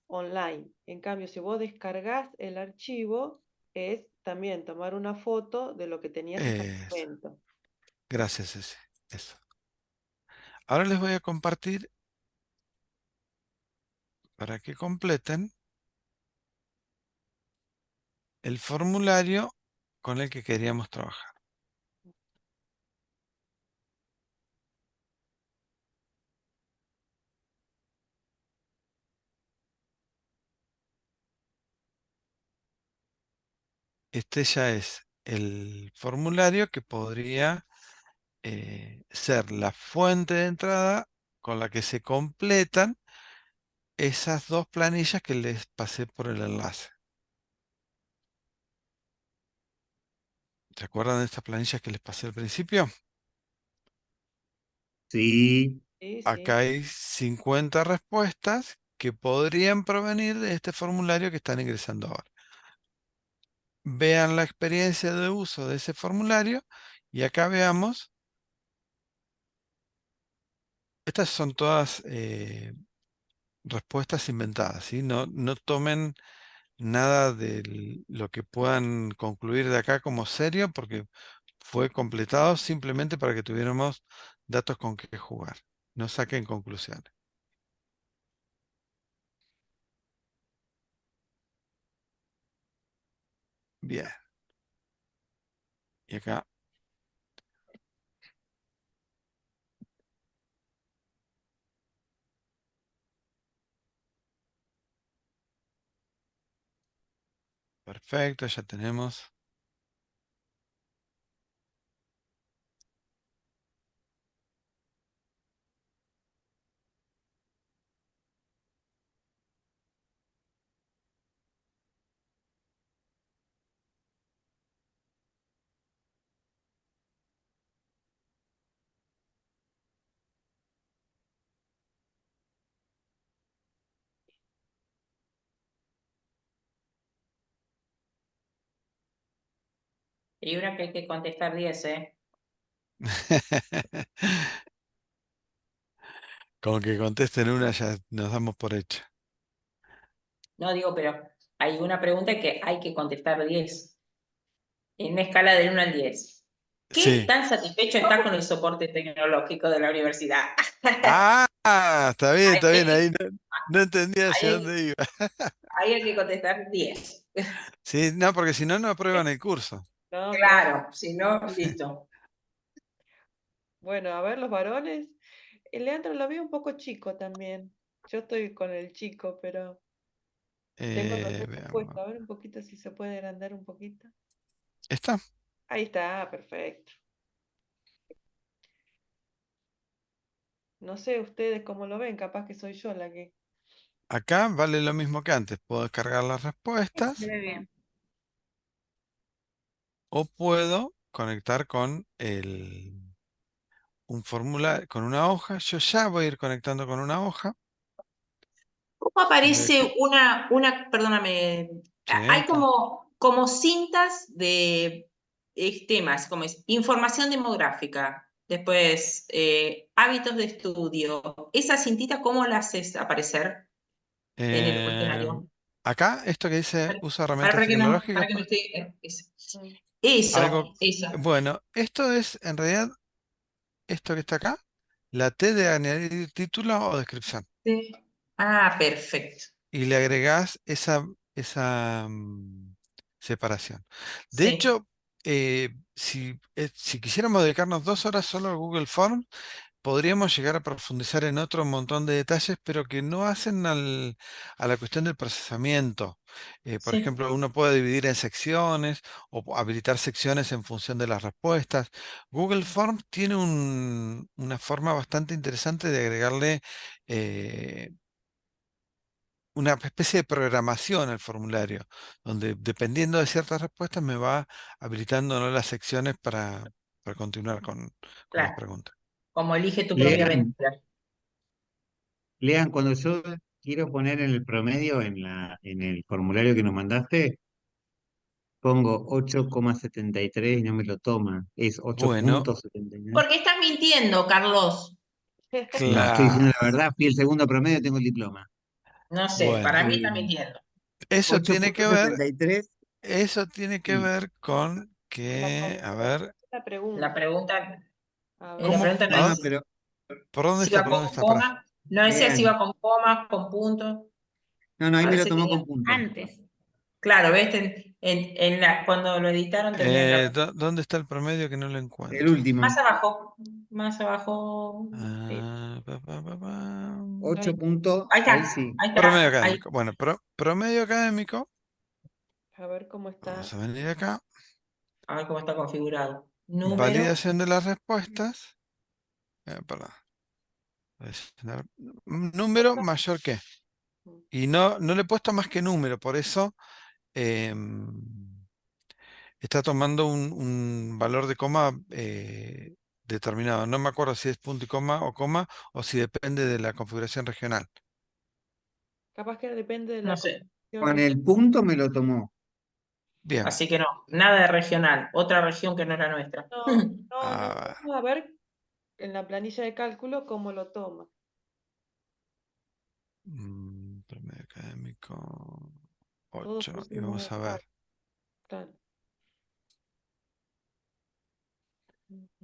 online. En cambio, si vos descargas el archivo, es también tomar una foto de lo que tenías hasta el Eso. momento. Gracias, ese. Eso. Ahora les voy a compartir para que completen el formulario con el que queríamos trabajar. Este ya es el formulario que podría ser la fuente de entrada con la que se completan esas dos planillas que les pasé por el enlace. ¿Se acuerdan de estas planillas que les pasé al principio? Sí, Sí, Acá sí. hay 50 respuestas que podrían provenir de este formulario que están ingresando ahora. vean la experiencia de uso de ese formulario y acá veamos, estas son todas respuestas inventadas, ¿sí? No tomen nada de lo que puedan concluir de acá como serio porque fue completado simplemente para que tuviéramos datos con que jugar. No saquen conclusiones. Bien. Y acá, perfecto, ya tenemos. Y una que hay que contestar 10, ¿eh? Con que contesten una ya nos damos por hecho. No digo, pero hay una pregunta que hay que contestar 10. En una escala del 1 al 10. ¿Qué Sí. tan satisfecho estás con el soporte tecnológico de la universidad? Ah, está bien, Ahí está bien. hay, Ahí no entendía ahí hacia hay- dónde iba. ahí hay que contestar 10. Sí, no, porque si no, no aprueban el curso. No, claro. Claro, si no, listo. Bueno, a ver, los varones. El Leandro lo veo un poco chico también. Yo estoy con el chico, pero tengo los lentes puestos. Veamos. A ver un poquito si se puede agrandar un poquito. ¿Está? Ahí está, perfecto. No sé ustedes cómo lo ven, capaz que soy yo la que... Acá vale lo mismo que antes. Puedo descargar las Se respuestas ve bien. o puedo conectar con un formulario, con una hoja. Yo ya voy a ir conectando con una hoja. ¿Cómo Voy a aparece perdóname, Sí, ahí hay está. como cintas de temas, como es información demográfica, después hábitos de estudio? ¿Esa cintita cómo la haces aparecer en el Eh, cuestionario? acá, esto que dice usa herramientas Para que no, tecnológicas, para que no esté. Mm. algo, Eso. bueno, esto es en realidad, esto que está acá, la T de añadir título o descripción. Sí. Ah, perfecto. Y le agregás esa separación. De Sí, hecho, si quisiéramos dedicarnos 2 horas solo al Google Forms, podríamos llegar a profundizar en otro montón de detalles, pero que no hacen a la cuestión del procesamiento. Por sí. ejemplo, uno puede dividir en secciones o habilitar secciones en función de las respuestas. Google Forms tiene una forma bastante interesante de agregarle eh, una especie de programación al formulario, donde dependiendo de ciertas respuestas me va habilitando, ¿no?, las secciones para continuar con las Claro. preguntas. Como elige tu propia Lean, aventura. Lean, cuando yo quiero poner en el promedio en el formulario que nos mandaste, pongo 8,73 y no me lo toma. Es Bueno, 8,79. Porque estás mintiendo, Carlos. No, estoy diciendo la claro. verdad, fui el segundo promedio, tengo el diploma. No sé, Bueno, para mí está Eh, mintiendo. eso tiene que ver, 8,73 eso tiene que y ver con La que, a formulación, ver, la La pregunta. pregunta, A la ver. ¿cómo, pregunta no a dó- dice pero por dónde si está? va ¿Por dónde con está? Pará. coma. No decía si lean. va con comas, con puntos. No, no, ahí me lo Parece que tomó tenía. con punto. Antes. Claro, ¿ves? Cuando lo editaron tenían la. ¿Dónde está el promedio que no lo El encuentro? Más último, abajo. Más abajo. Sí. Ah, ocho Ahí puntos, ahí ahí está, sí. ahí promedio está. Ahí. académico. Bueno, promedio académico. A ver cómo Vamos está. a venir acá. A ver cómo está configurado. Número. Validación de las respuestas. Perdón. Número mayor que. Mm. Y no le he puesto más que número, por eso está tomando un valor de coma determinado. No me acuerdo si es punto y coma o si depende de la configuración regional. Capaz que depende de No la sé. configuración Con el punto me lo tomó. Bien. Así que no, nada de regional, otra región que no era nuestra. No, no, no, A ver. vamos a ver en la planilla de cálculo cómo lo toma. Promedio académico Todos 8. Y pusimos vamos a ver. claro.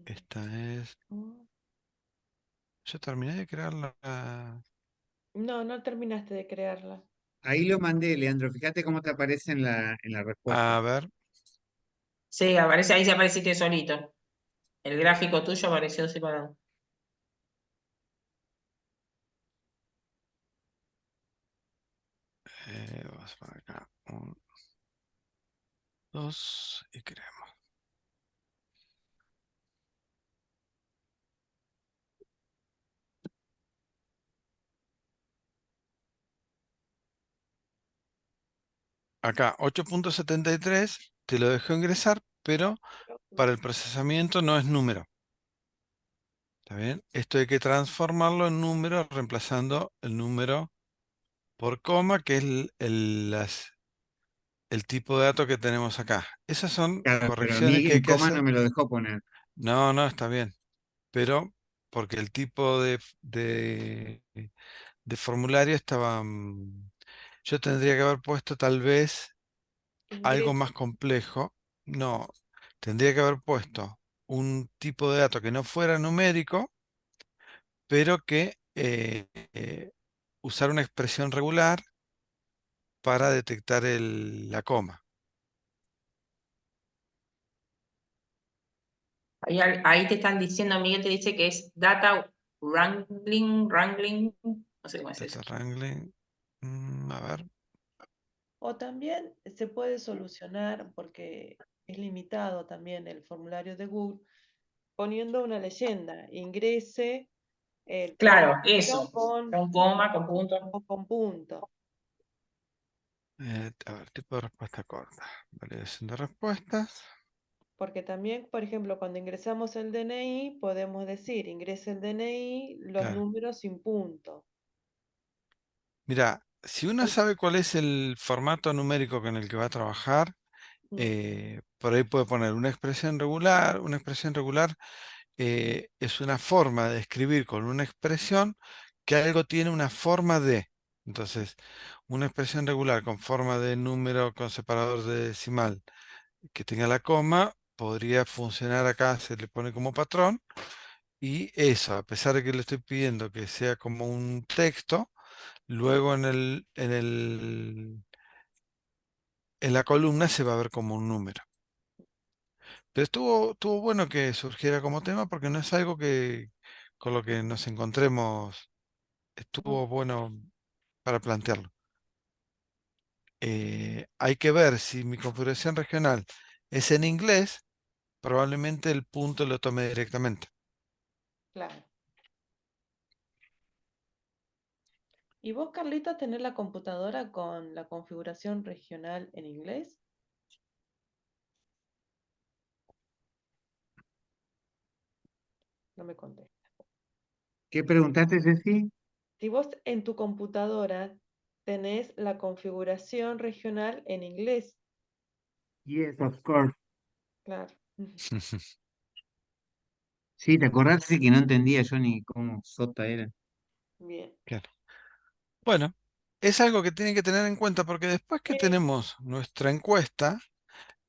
Esta es. Yo terminé de crear la. No, no terminaste de crearla. Ahí lo mandé, Leandro. Fíjate cómo te aparece en la respuesta. A ver. Sí, aparece, ahí se apareciste solito. El gráfico tuyo apareció separado. Vamos para acá. 1, 2 y creamos. Acá 8.73 te lo dejo ingresar, pero para el procesamiento no es número. ¿Está bien? Esto hay que transformarlo en número reemplazando el número por coma, que es el tipo de dato que tenemos acá. Esas son Claro, pero a correcciones mí que hay en que coma hacer. no me lo dejó poner. No, no, está bien. Pero porque el tipo de formulario estaba. Yo tendría que haber puesto tal vez algo Ingreso. más complejo. No, tendría que haber puesto un tipo de dato que no fuera numérico, pero que usar una expresión regular para detectar la coma. Ahí te están diciendo, Miguel te dice que es data wrangling, no sé cómo es eso. Data wrangling. A ver. O también se puede solucionar, porque es limitado también el formulario de Google, poniendo una leyenda. Ingrese el Claro, formulario eso. Con coma, con punto. con punto. A ver, tipo de respuesta corta. Validación de respuestas. Porque también, por ejemplo, cuando ingresamos el DNI, podemos decir, ingrese el DNI, los Claro. números sin punto. Mira, si uno Ay, sabe cuál es el formato numérico con el que va a trabajar, por ahí puede poner una expresión regular. Una expresión regular es una forma de escribir con una expresión que algo tiene una forma de. Entonces, una expresión regular con forma de número con separador de decimal que tenga la coma podría funcionar acá, se le pone como patrón. Y eso, a pesar de que le estoy pidiendo que sea como un texto, luego en la columna se va a ver como un número. Pero estuvo bueno que surgiera como tema porque no es algo que con lo que nos encontremos. no, Estuvo bueno para plantearlo. Hay que ver si mi configuración regional es en inglés, probablemente el punto lo tome directamente. claro. ¿Y vos, Carlita, tenés la computadora con la configuración regional en inglés? No me contestes. ¿Qué preguntaste, Ceci? Si vos en tu computadora tenés la configuración regional en inglés, Yes, of course. claro. Sí, ¿te acordás sí, que no entendía yo ni cómo sota era? Bien. Claro. Bueno, es algo que tienen que tener en cuenta porque después que Sí, tenemos nuestra encuesta,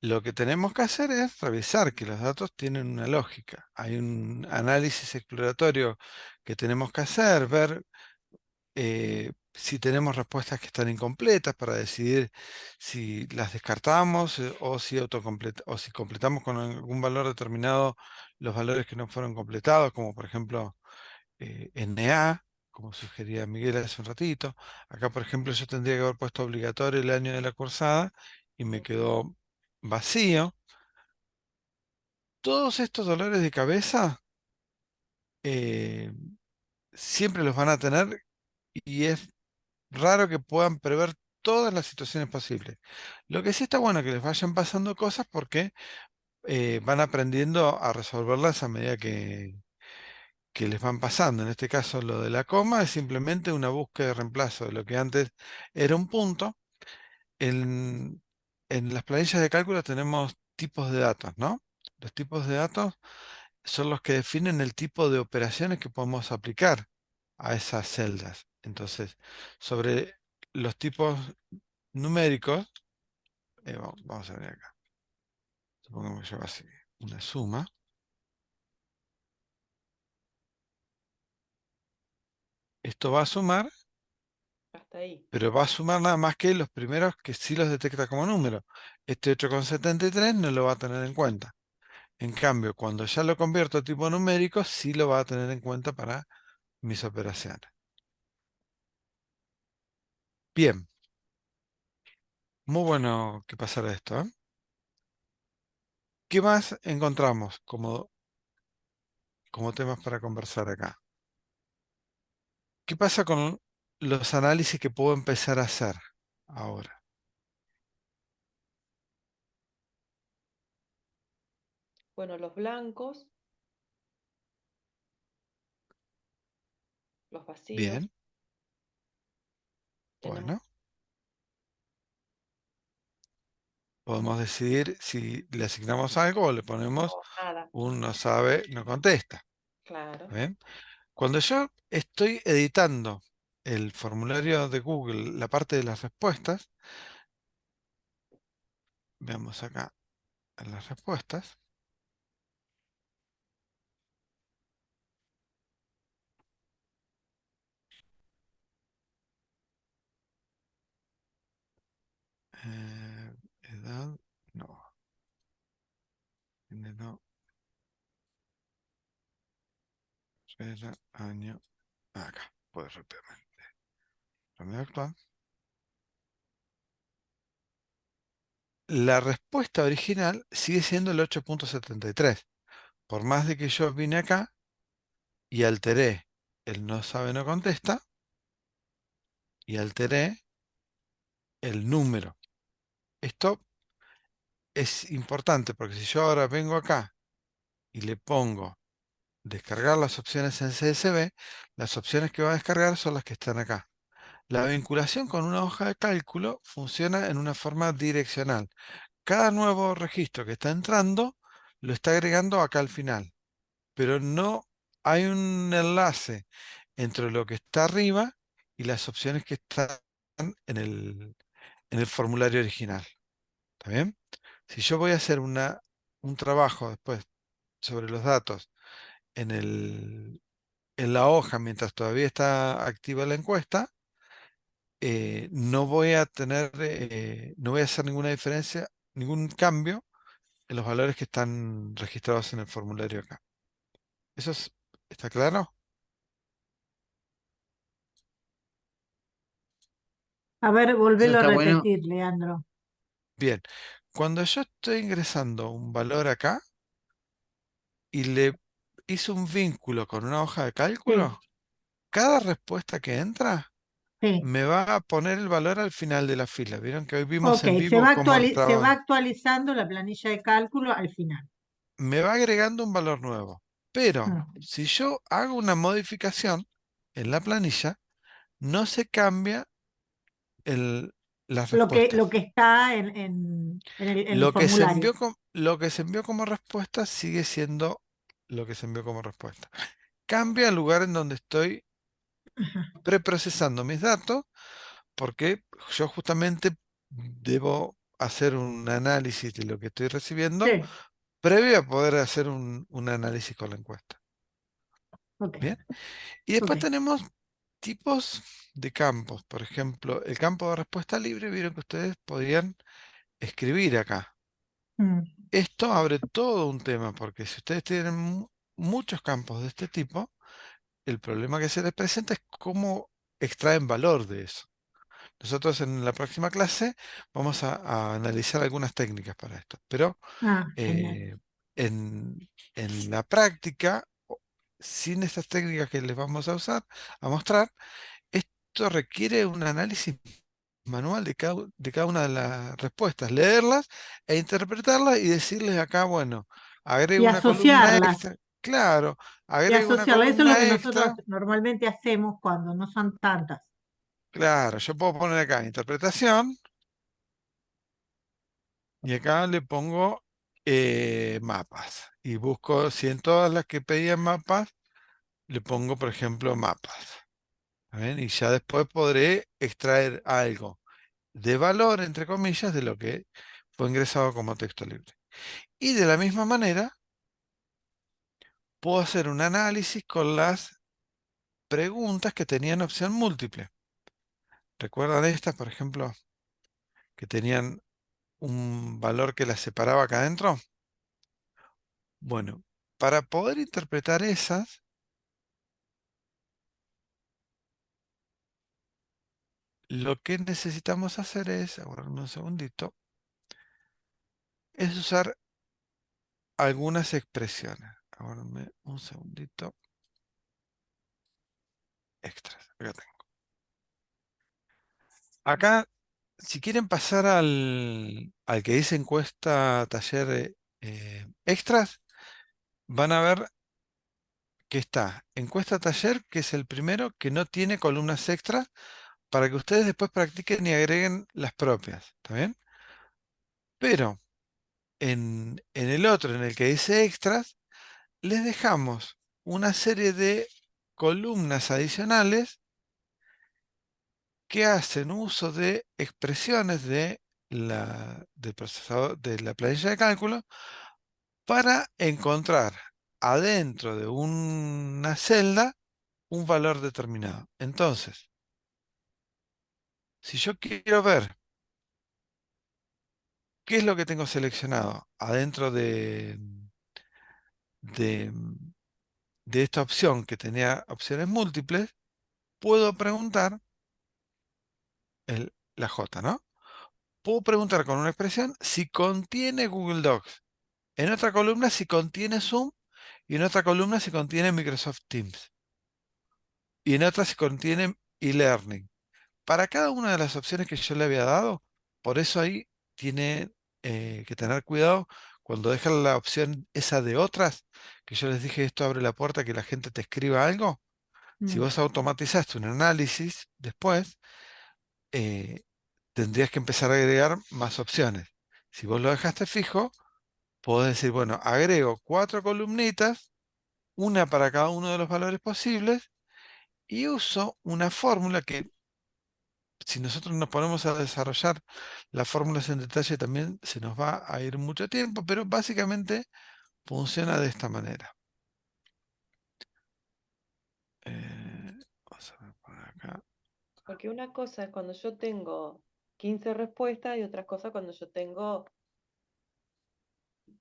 lo que tenemos que hacer es revisar que los datos tienen una lógica. Hay un análisis exploratorio que tenemos que hacer, ver si tenemos respuestas que están incompletas para decidir si las descartamos o si completamos con algún valor determinado los valores que no fueron completados, como por ejemplo NA, como sugería Miguel hace un ratito. Acá, por ejemplo, yo tendría que haber puesto obligatorio el año de la cursada y me quedó vacío. Todos estos dolores de cabeza eh, siempre los van a tener y es raro que puedan prever todas las situaciones posibles. Lo que sí está bueno que les vayan pasando cosas porque van aprendiendo a resolverlas a medida que les van pasando. En este caso, lo de la coma es simplemente una búsqueda de reemplazo de lo que antes era un punto. En, en las planillas de cálculo tenemos tipos de datos, ¿no? Los tipos de datos son los que definen el tipo de operaciones que podemos aplicar a esas celdas. Entonces, sobre los tipos numéricos, vamos a ver acá. Supongamos que yo así, una suma. Esto va a sumar, Hasta ahí. pero va a sumar nada más que los primeros que sí los detecta como número. Este 8,73 no lo va a tener en cuenta. En cambio, cuando ya lo convierto a tipo numérico, sí lo va a tener en cuenta para mis operaciones. Bien, muy bueno que pasara esto, ¿eh? ¿Qué más encontramos como temas para conversar acá? ¿Qué pasa con los análisis que puedo empezar a hacer ahora? Bueno, los blancos, los vacíos, Bien, tenemos bueno, podemos decidir si le asignamos algo o le ponemos nada, un no sabe, no contesta. claro. ¿Está bien? Cuando yo estoy editando el formulario de Google, la parte de las respuestas, veamos acá en las respuestas. Edad, no, no, era año, acá, puedes repetirme. Promedio actual. La respuesta original sigue siendo el 8,73. Por más de que yo vine acá y alteré el no sabe, no contesta, y alteré el número. Esto es importante porque si yo ahora vengo acá y le pongo descargar las opciones en CSV, las opciones que va a descargar son las que están acá. La vinculación con una hoja de cálculo funciona en una forma direccional. Cada nuevo registro que está entrando lo está agregando acá al final, pero no hay un enlace entre lo que está arriba y las opciones que están en el formulario original. ¿Está bien? Si yo voy a hacer un trabajo después sobre los datos en la hoja mientras todavía está activa la encuesta, no voy a no voy a hacer ninguna diferencia, ningún cambio en los valores que están registrados en el formulario acá. ¿Está claro? A ver, Eso volvelo a está bueno. repetir, Leandro. Bien. Cuando yo estoy ingresando un valor acá y le hice un vínculo con una hoja de Sí, cálculo, cada respuesta que entra sí. me va a poner el valor al final de la fila. Vieron que hoy vimos Ok, en vivo cómo se va estaba. actualizando la planilla de cálculo al final. Me va agregando un valor nuevo. Pero Ah, si yo hago una modificación en la planilla, no se cambia el- las lo respuestas. que está en el formulario. Lo que se envió como respuesta sigue siendo lo que se envió como respuesta. Cambia el lugar en donde estoy preprocesando mis datos, porque yo justamente debo hacer un análisis de lo que estoy recibiendo Sí, previo a poder hacer un análisis con la encuesta. ok, Bien. Y ok. después tenemos tipos de campos. Por ejemplo, el campo de respuesta libre, vieron que ustedes podían escribir acá. Mm, Esto abre todo un tema, porque si ustedes tienen muchos campos de este tipo, el problema que se les presenta es cómo extraen valor de eso. Nosotros en la próxima clase vamos a analizar algunas técnicas para esto, pero ah, genial. eh, en la práctica, sin estas técnicas que les vamos a usar, a mostrar, esto requiere un análisis manual de cada una de las respuestas, leerlas e interpretarlas y decirles acá, bueno, Y agrego una columna asociarlas, extra. Claro, y agrego una asociarlas. Eso es lo que columna nosotros extra. normalmente hacemos cuando no son tantas. Claro, yo puedo poner acá interpretación. Y acá le pongo mapas. Y busco, si en todas las que pedían mapas, le pongo, por ejemplo, mapas. ¿Está bien? Y ya después podré extraer algo de valor, entre comillas, de lo que fue ingresado como texto libre. Y de la misma manera, puedo hacer un análisis con las preguntas que tenían opción múltiple. ¿Recuerdan estas, por ejemplo, que tenían un valor que las separaba acá adentro? Bueno, para poder interpretar esas, lo que necesitamos hacer es, aguardame un segundito, es usar algunas expresiones. Aguardame un segundito. Extras. Acá tengo. Acá, si quieren pasar al que dice encuesta taller extras, van a ver que está encuesta taller, que es el primero, que no tiene columnas extras, para que ustedes después practiquen y agreguen las propias. ¿Está bien? Pero en el otro, en el que dice extras, les dejamos una serie de columnas adicionales que hacen uso de expresiones del procesador de la planilla de cálculo para encontrar adentro de una celda un valor determinado. Entonces, si yo quiero ver qué es lo que tengo seleccionado adentro de, de esta opción que tenía opciones múltiples, puedo preguntar la J, ¿no? Puedo preguntar con una expresión si contiene Google Docs. En otra columna si contiene Zoom y en otra columna si contiene Microsoft Teams. Y en otra si contiene e-learning. Para cada una de las opciones que yo le había dado, por eso ahí tiene que tener cuidado cuando dejan la opción esa de otras, que yo les dije esto abre la puerta a que la gente te escriba algo. Si Mm. vos automatizaste un análisis después, eh, tendrías que empezar a agregar más opciones. Si vos lo dejaste fijo, podés decir, bueno, agrego 4 columnitas, una para cada uno de los valores posibles, y uso una fórmula que, si nosotros nos ponemos a desarrollar las fórmulas en detalle, también se nos va a ir mucho tiempo, pero básicamente funciona de esta manera. Vamos a ver por acá. Porque una cosa es cuando yo tengo 15 respuestas y otra cosa cuando yo tengo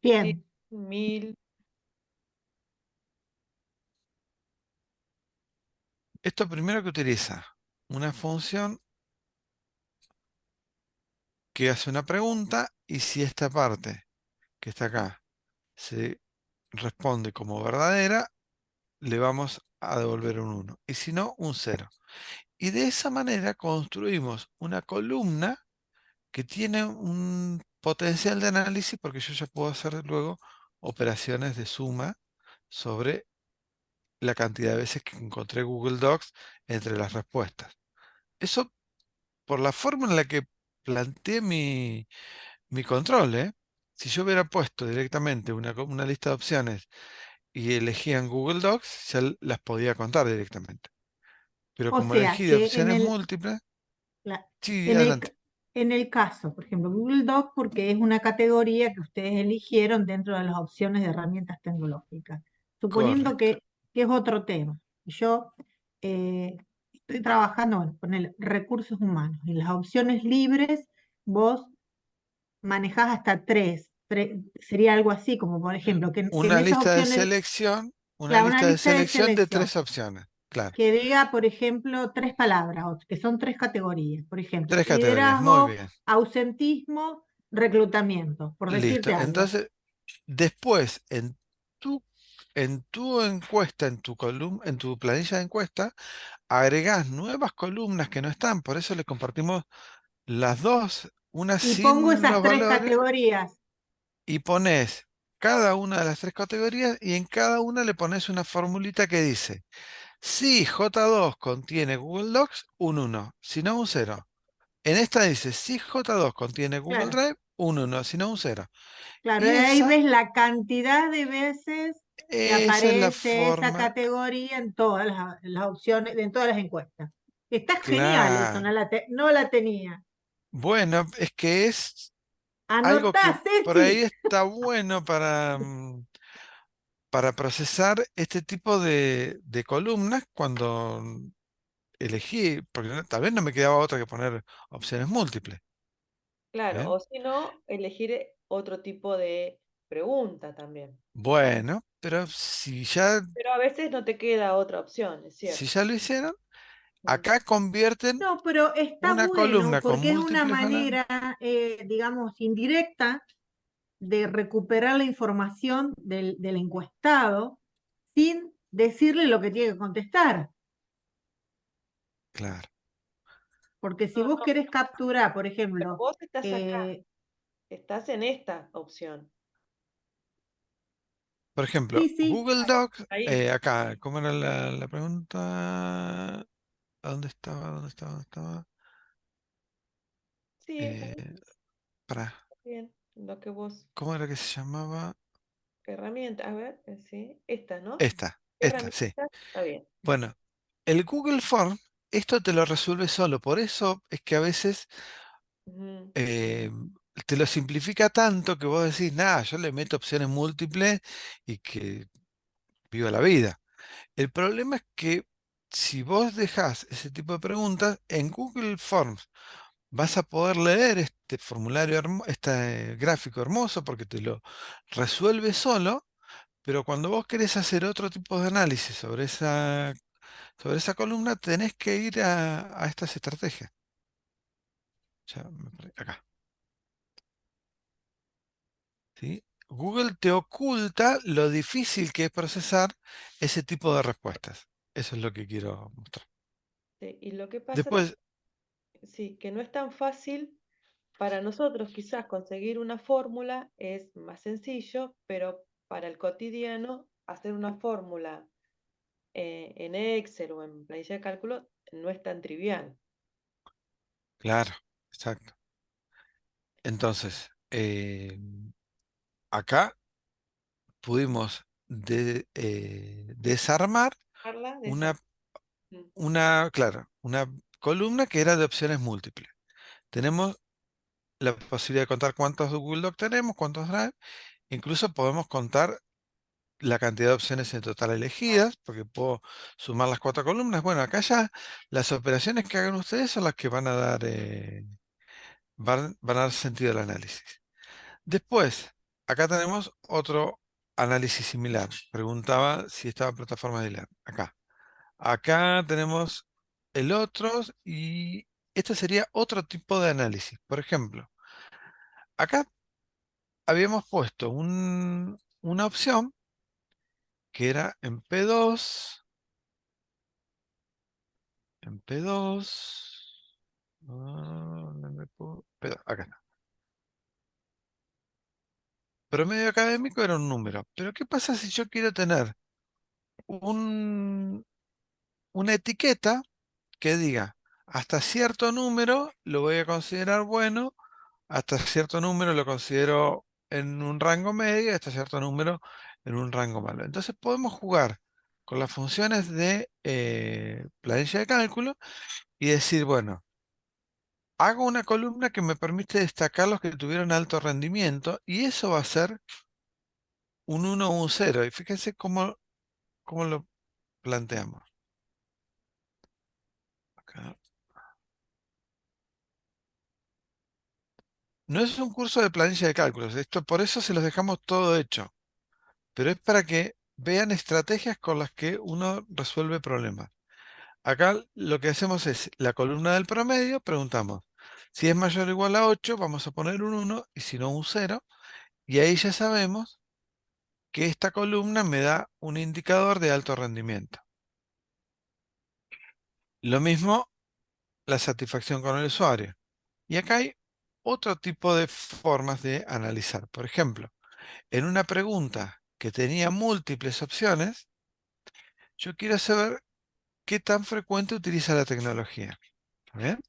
100, Bien, 1000. Esto primero que utiliza una función que hace una pregunta y si esta parte que está acá se responde como verdadera, le vamos a devolver un 1. Y si no, un 0. Y de esa manera construimos una columna que tiene un potencial de análisis porque yo ya puedo hacer luego operaciones de suma sobre la cantidad de veces que encontré Google Docs entre las respuestas. Eso por la forma en la que planteé mi control, ¿eh? Si yo hubiera puesto directamente una lista de opciones y elegían Google Docs, ya las podía contar directamente. Pero o como sea elegí de que opciones múltiples, la- sí, en adelante. en el caso, por ejemplo, Google Docs, porque es una categoría que ustedes eligieron dentro de las opciones de herramientas tecnológicas. Suponiendo Correcto. que es otro tema. Yo eh, estoy trabajando bueno, con el recursos humanos y las opciones libres, vos manejás hasta sería algo así, como por ejemplo, que en Una esas lista de opciones, selección, una claro, una lista de lista de selección de selección 3 opciones. Claro. que diga, por ejemplo, tres palabras, que son tres categorías. Por ejemplo, 3 categorías. Muy liderazgo, bien. ausentismo, reclutamiento, por Listo. decirte algo. Entonces, después, tu, en tu encuesta, en tu en tu planilla de encuesta, agregás nuevas columnas que no están. Por eso le compartimos las dos, una Y pongo sin esas los tres valores, categorías. y pones cada una de las 3 categorías y en cada una le pones una formulita que dice, si J2 contiene Google Docs, un 1, si no un 0. En esta dice, si J2 contiene Google Claro, Drive, un 1, sino un 0. Claro, Y ahí esa, ves la cantidad de veces que esa es la aparece esa forma, categoría en todas las opciones, en todas las encuestas. Está genial eso, claro. no la tenía. Bueno, es que es algo Anotá, que por Ceci. ahí está bueno para procesar este tipo de columnas cuando elegí, porque tal vez no me quedaba otra que poner opciones múltiples. Claro, ¿Bien? o si no, elegir otro tipo de pregunta también. Bueno, pero Pero a veces no te queda otra opción, es si cierto. ya lo hicieron, Mm. acá convierten No, pero está una bueno columna con porque es una múltiples valores. manera, digamos, indirecta de recuperar la información del encuestado sin decirle lo que tiene que contestar. Claro. Porque si No, vos no, querés capturar, por pero ejemplo, vos estás acá, eh, estás en esta opción. Por ejemplo, sí, sí, Google Docs, Ahí. acá, ¿cómo era la pregunta? ¿A ¿Dónde estaba? ¿Dónde estaba? ¿Dónde estaba? Sí, está Eh, para, bien. Lo que vos, ¿cómo era que se llamaba? herramienta, a ver, sí, esta, ¿no? ¿Qué Esta, herramienta? sí. Está bien. Bueno, el Google Form, esto te lo resuelve solo, por eso es que a veces Ujú. eh, te lo simplifica tanto que vos decís, nada, yo le meto opciones múltiples y que viva la vida. El problema es que si vos dejás ese tipo de preguntas, en Google Forms vas a poder leer este formulario, este gráfico hermoso porque te lo resuelve solo, pero cuando vos querés hacer otro tipo de análisis sobre esa columna, tenés que ir a estas estrategias. Acá. ¿Sí? Google te oculta lo difícil que es procesar ese tipo de respuestas. Eso es lo que quiero mostrar. Sí, y lo que pasa Después, sí, que no es tan fácil para nosotros, quizás conseguir una fórmula es más sencillo, pero para el cotidiano hacer una fórmula en Excel o en planilla de cálculo no es tan trivial. claro, exacto. Entonces, acá pudimos desarmar Carla, de esa. una, claro, una columna que era de opciones múltiples. Tenemos la posibilidad de contar cuántos Google Docs tenemos, cuántos Drive. Incluso podemos contar la cantidad de opciones en total elegidas, porque puedo sumar las 4 columnas. Bueno, acá ya las operaciones que hagan ustedes son las que van a dar sentido al análisis. Después, acá tenemos otro análisis similar. Preguntaba si estaba en plataforma de learn. Acá. Acá tenemos el otro y este sería otro tipo de análisis. Por ejemplo, acá habíamos puesto una opción que era en P2, acá está. Promedio académico era un número. Pero ¿qué pasa si yo quiero tener un- una etiqueta que diga, hasta cierto número lo voy a considerar bueno, hasta cierto número lo considero en un rango medio, y hasta cierto número en un rango malo? Entonces podemos jugar con las funciones de planilla de cálculo y decir, bueno, hago una columna que me permite destacar los que tuvieron alto rendimiento y eso va a ser un 1 o un 0. Y fíjense cómo lo planteamos. Acá. No es un curso de planilla de cálculos, esto por eso se los dejamos todo hecho, pero es para que vean estrategias con las que uno resuelve problemas. Acá lo que hacemos es la columna del promedio, preguntamos si es mayor o igual a 8, vamos a poner un 1 y si no un 0, y ahí ya sabemos que esta columna me da un indicador de alto rendimiento. Lo mismo la satisfacción con el usuario. Y acá hay otro tipo de formas de analizar. Por ejemplo, en una pregunta que tenía múltiples opciones, yo quiero saber qué tan frecuente utiliza la tecnología. ¿Está bien?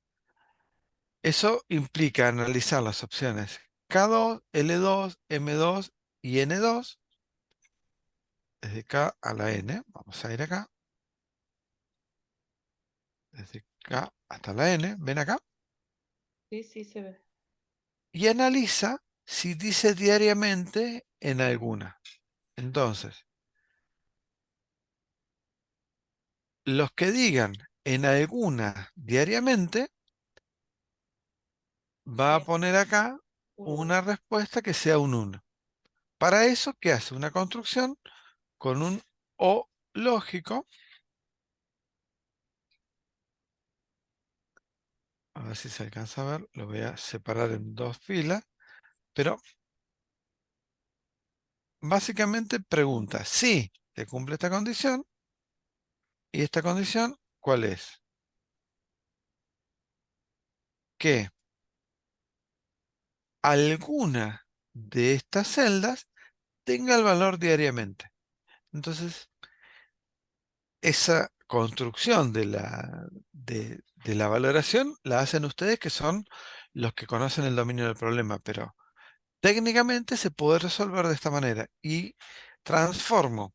Eso implica analizar las opciones K2, L2, M2 y N2, desde K a la N. Vamos a ir acá. Desde K hasta la N. ¿Ven acá? Sí, sí se ve. Y analiza si dice diariamente en alguna. Entonces, los que digan en alguna diariamente, va a Sí, poner acá un uno. una respuesta que sea un 1. Para eso, ¿qué hace? Una construcción con un O lógico. A ver si se alcanza a ver. Lo voy a separar en dos filas. Pero básicamente pregunta si se cumple esta condición. ¿Y esta condición cuál es? Que alguna de estas celdas tenga el valor diariamente. Entonces, esa construcción de la valoración la hacen ustedes, que son los que conocen el dominio del problema, pero técnicamente se puede resolver de esta manera y transformo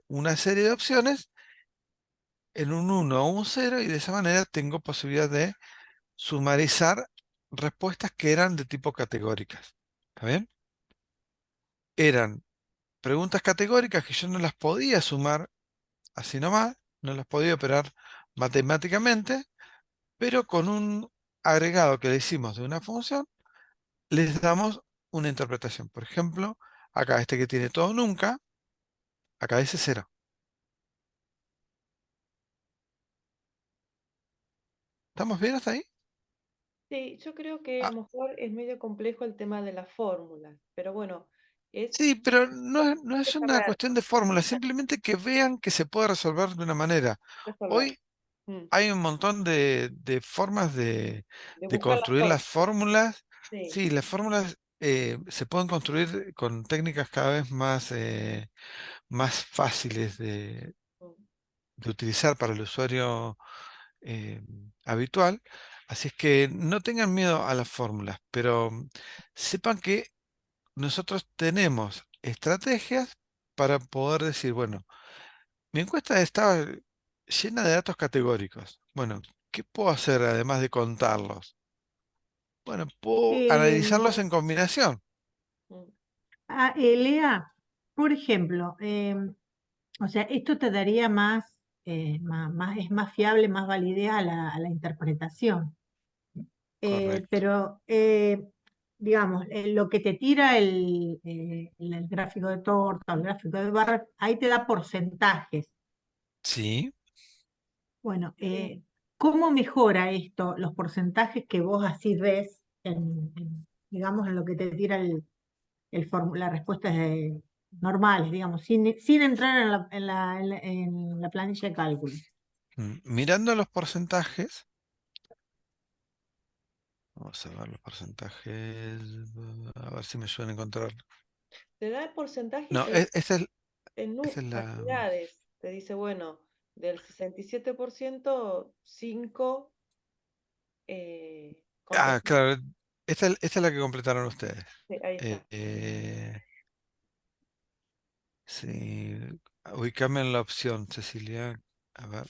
una serie de opciones en un 1 o un 0 y de esa manera tengo posibilidad de sumarizar respuestas que eran de tipo categóricas. ¿Está bien? Eran preguntas categóricas que yo no las podía sumar así nomás, no las podía operar matemáticamente, pero con un agregado que le hicimos de una función, les damos una interpretación. Por ejemplo, acá este que tiene todo nunca, acá dice 0. ¿Estamos bien hasta ahí? Sí, yo creo que a Ah, lo mejor es medio complejo el tema de las fórmulas, pero bueno, es sí, pero no es una saber cuestión de fórmula, simplemente que vean que se puede resolver de una manera. resolver. Hoy Mm. hay un montón de formas De de buscar la construir fórmula. las fórmulas. Sí. Sí, las fórmulas se pueden construir con técnicas cada vez más fáciles Mm. de utilizar para el usuario eh, habitual. Así es que no tengan miedo a las fórmulas, pero sepan que nosotros tenemos estrategias para poder decir, bueno, mi encuesta estaba llena de datos categóricos. Bueno, ¿qué puedo hacer además de contarlos? Bueno, puedo Em, analizarlos en combinación. Mm. Lea, por ejemplo, o sea, esto te daría es más fiable, más validez a la interpretación. Correcto. Pero, digamos, lo que te tira el gráfico de torta, el gráfico de barra, ahí te da porcentajes. Sí. Bueno, Sí. ¿cómo mejora esto los porcentajes que vos así ves digamos, en lo que te tira las respuestas normales, digamos, sin entrar en la planilla de cálculo? Mirando los porcentajes, vamos a ver los porcentajes, a ver si me suelen encontrar. Te da porcentajes No, esta es, en esta es la... cantidades. Te dice, bueno, del 67%, 5 Ah, contestan. claro, esta es la que completaron ustedes. Sí, ahí Eh, está. eh, sí, ubicame en la opción, Cecilia. A ver,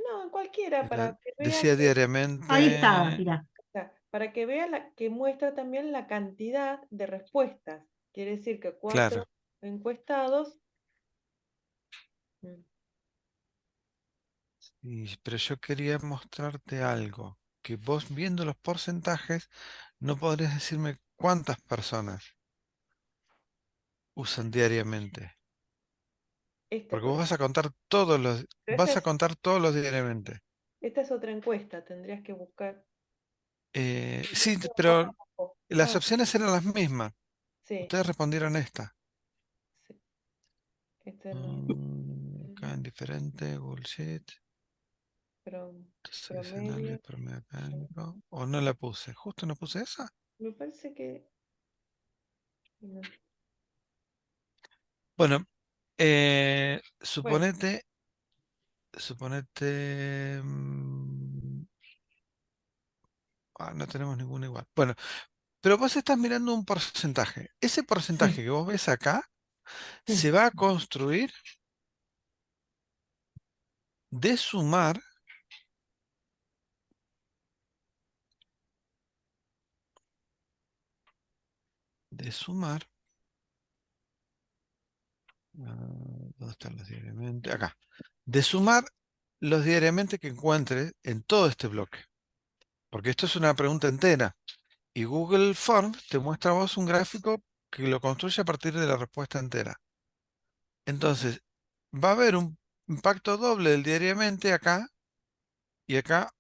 No, en cualquiera, para que vea decía que, Ahí estaba, diariamente. mirá. o sea, para que vea que muestra también la cantidad de respuestas. Quiere decir que Claro. 4 encuestados. mm, Pero yo quería mostrarte algo, que vos viendo los porcentajes no podrías decirme cuántas personas usan diariamente, Este, porque por vos vas a ejemplo. contar todos los, Pero vas a contar todos los diariamente. esta es otra encuesta, tendrías que buscar. Sí, Más pero abajo. las Ah, opciones eran las mismas. sí, Ustedes respondieron esta. sí. Este no. Acá en diferente, bullshit, Pro- adicionales, promedio. promedio académico. O no la puse, justo no puse esa. Me parece que no. Bueno, Bueno, suponete, no tenemos ninguna igual. Bueno, Pero vos estás mirando un porcentaje. Ese porcentaje Sí, que vos ves acá sí. se va a construir de sumar de sumar. ¿Dónde están los diariamente? Acá. De sumar los diariamente que encuentres en todo este bloque. Porque esto es una pregunta entera. Y Google Forms te muestra a vos un gráfico que lo construye a partir de la respuesta entera. Entonces, va a haber un impacto doble del diariamente acá y acá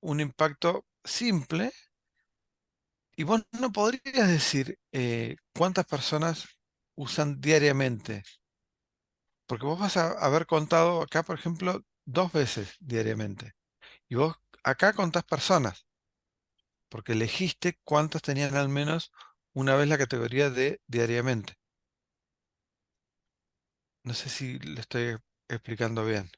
un impacto simple. Y vos no podrías decir cuántas personas usan diariamente. Porque vos vas a haber contado acá, por ejemplo, 2 veces diariamente. Y vos acá contás personas, porque elegiste cuántas tenían al menos una vez la categoría de diariamente. No sé si lo estoy explicando bien.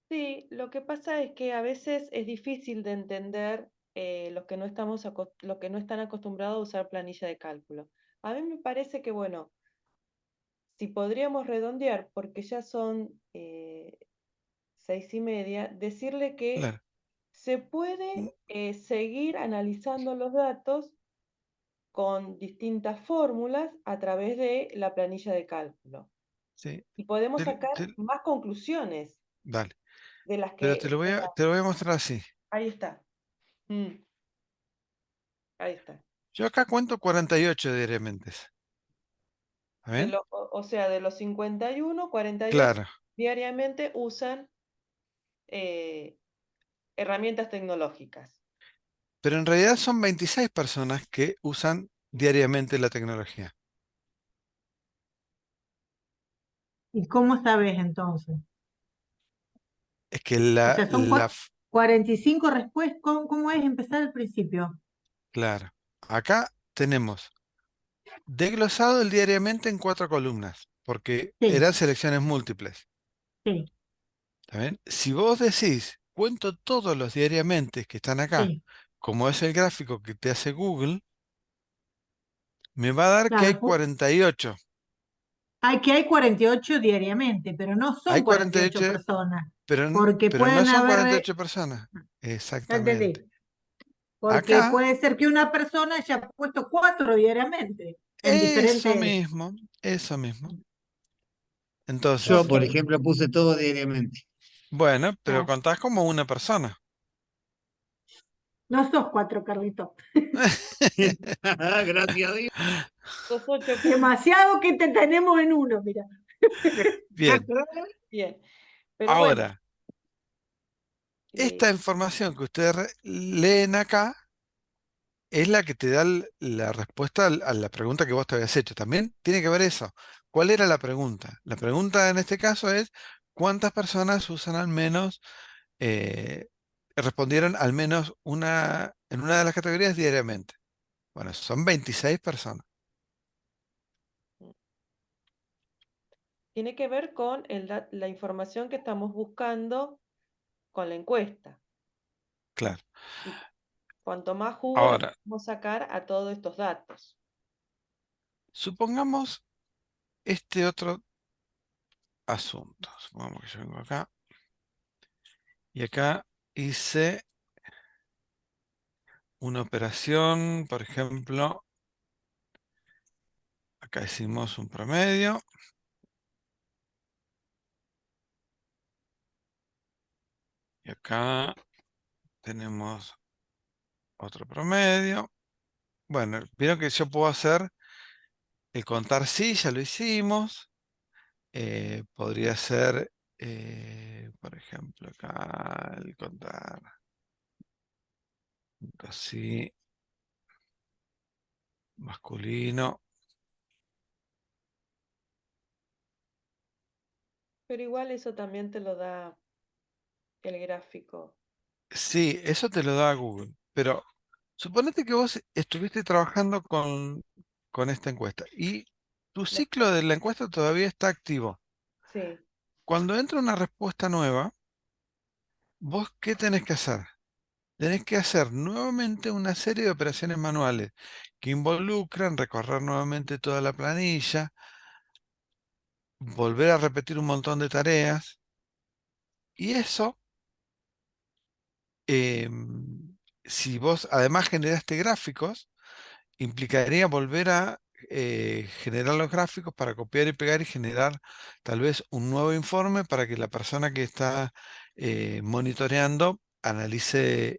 Sí, lo que pasa es que a veces es difícil de entender los que no los que no están acostumbrados a usar planilla de cálculo. A mí me parece que, bueno, si podríamos redondear, porque ya son 6:30, decirle que Claro. se puede seguir analizando los datos con distintas fórmulas a través de la planilla de cálculo. Sí. Y podemos Te- sacar te- más conclusiones Dale. de las Pero que... te lo voy a mostrar así. Ahí está. Mm, ahí está. Yo acá cuento 48 diariamente. ¿Está bien? O sea, de los 51, 48 Claro. diariamente usan eh, herramientas tecnológicas. Pero en realidad son 26 personas que usan diariamente la tecnología. ¿Y cómo sabes entonces? Es que O sea, son 45 respuestas. ¿Cómo es empezar al principio? claro. Acá tenemos desglosado el diariamente en 4 columnas, porque Sí, eran selecciones múltiples. sí, ¿Está bien? Si vos decís, cuento todos los diariamente que están acá, sí. como es el gráfico que te hace Google, me va a dar que hay Claro, 48. hay 48 diariamente, pero no Hay son 48 48, personas, pero, porque pero no pueden son haber, 48 personas. ya Exactamente. entendí, porque Acá, puede ser que una persona haya puesto 4 diariamente en eso diferentes. mismo, eso mismo. Entonces, Yo, Ok, por ejemplo, puse todo diariamente. bueno, pero claro. contás como una persona. No sos 4, Carlitos. Gracias a Dios. Los 8 Demasiado que te tenemos en uno, mira. Bien, bien. Pero bueno, ahora, eh, esta información que ustedes leen acá es la que te da la respuesta a la pregunta que vos te habías hecho. También tiene que ver eso. ¿Cuál era la pregunta? La pregunta en este caso es, ¿cuántas personas usan al menos, eh, respondieron al menos en una de las categorías diariamente? Bueno, son 26 personas, tiene que ver con la información que estamos buscando con la encuesta. claro. Y cuanto más jugo le Ahora, podemos sacar a todos estos datos. supongamos este otro asunto. Supongamos que yo vengo acá y acá hice una operación, por ejemplo, acá hicimos un promedio y acá tenemos otro promedio. Bueno, vieron que yo puedo hacer el contar sí, ya lo hicimos. Podría ser, por ejemplo, acá el contar así, masculino. Pero igual eso también te lo da el gráfico. Sí, eso te lo da Google. Pero suponete que vos estuviste trabajando con esta encuesta y tu Los- ciclo de la encuesta todavía está activo. sí, Cuando entra una respuesta nueva, ¿vos qué tenés que hacer? tenés que hacer nuevamente una serie de operaciones manuales que involucran recorrer nuevamente toda la planilla, volver a repetir un montón de tareas, y eso, si vos además generaste gráficos, implicaría volver a generar los gráficos para copiar y pegar y generar tal vez un nuevo informe para que la persona que está monitoreando analice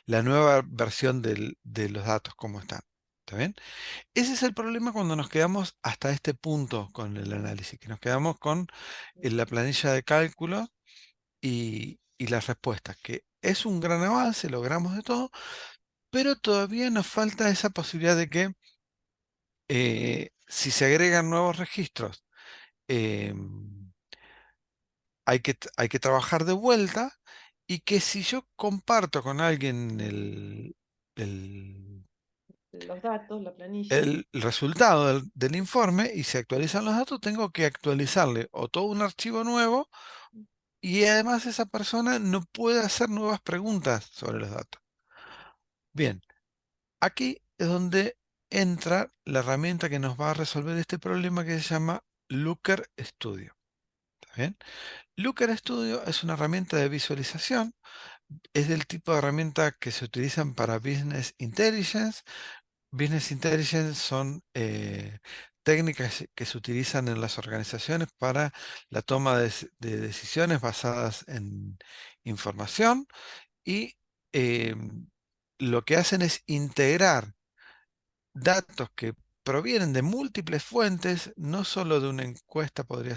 la nueva versión de los datos, cómo están. ¿Está bien? Ese es el problema cuando nos quedamos hasta este punto con el análisis, que nos quedamos con la planilla de cálculo y las respuestas, que es un gran avance, logramos de todo, pero todavía nos falta esa posibilidad de que si se agregan nuevos registros, em, hay que trabajar de vuelta, y que si yo comparto con alguien el- Los datos, la planilla. el resultado del informe y se actualizan los datos, tengo que actualizarle o todo un archivo nuevo, y además esa persona no puede hacer nuevas preguntas sobre los datos. Bien, aquí es donde entra la herramienta que nos va a resolver este problema, que se llama Looker Studio. ¿Está bien? Looker Studio es una herramienta de visualización, es del tipo de herramienta que se utilizan para Business Intelligence. Business Intelligence son técnicas que se utilizan en las organizaciones para la toma de decisiones basadas en información, y lo que hacen es integrar datos que provienen de múltiples fuentes, no solo de una encuesta, podría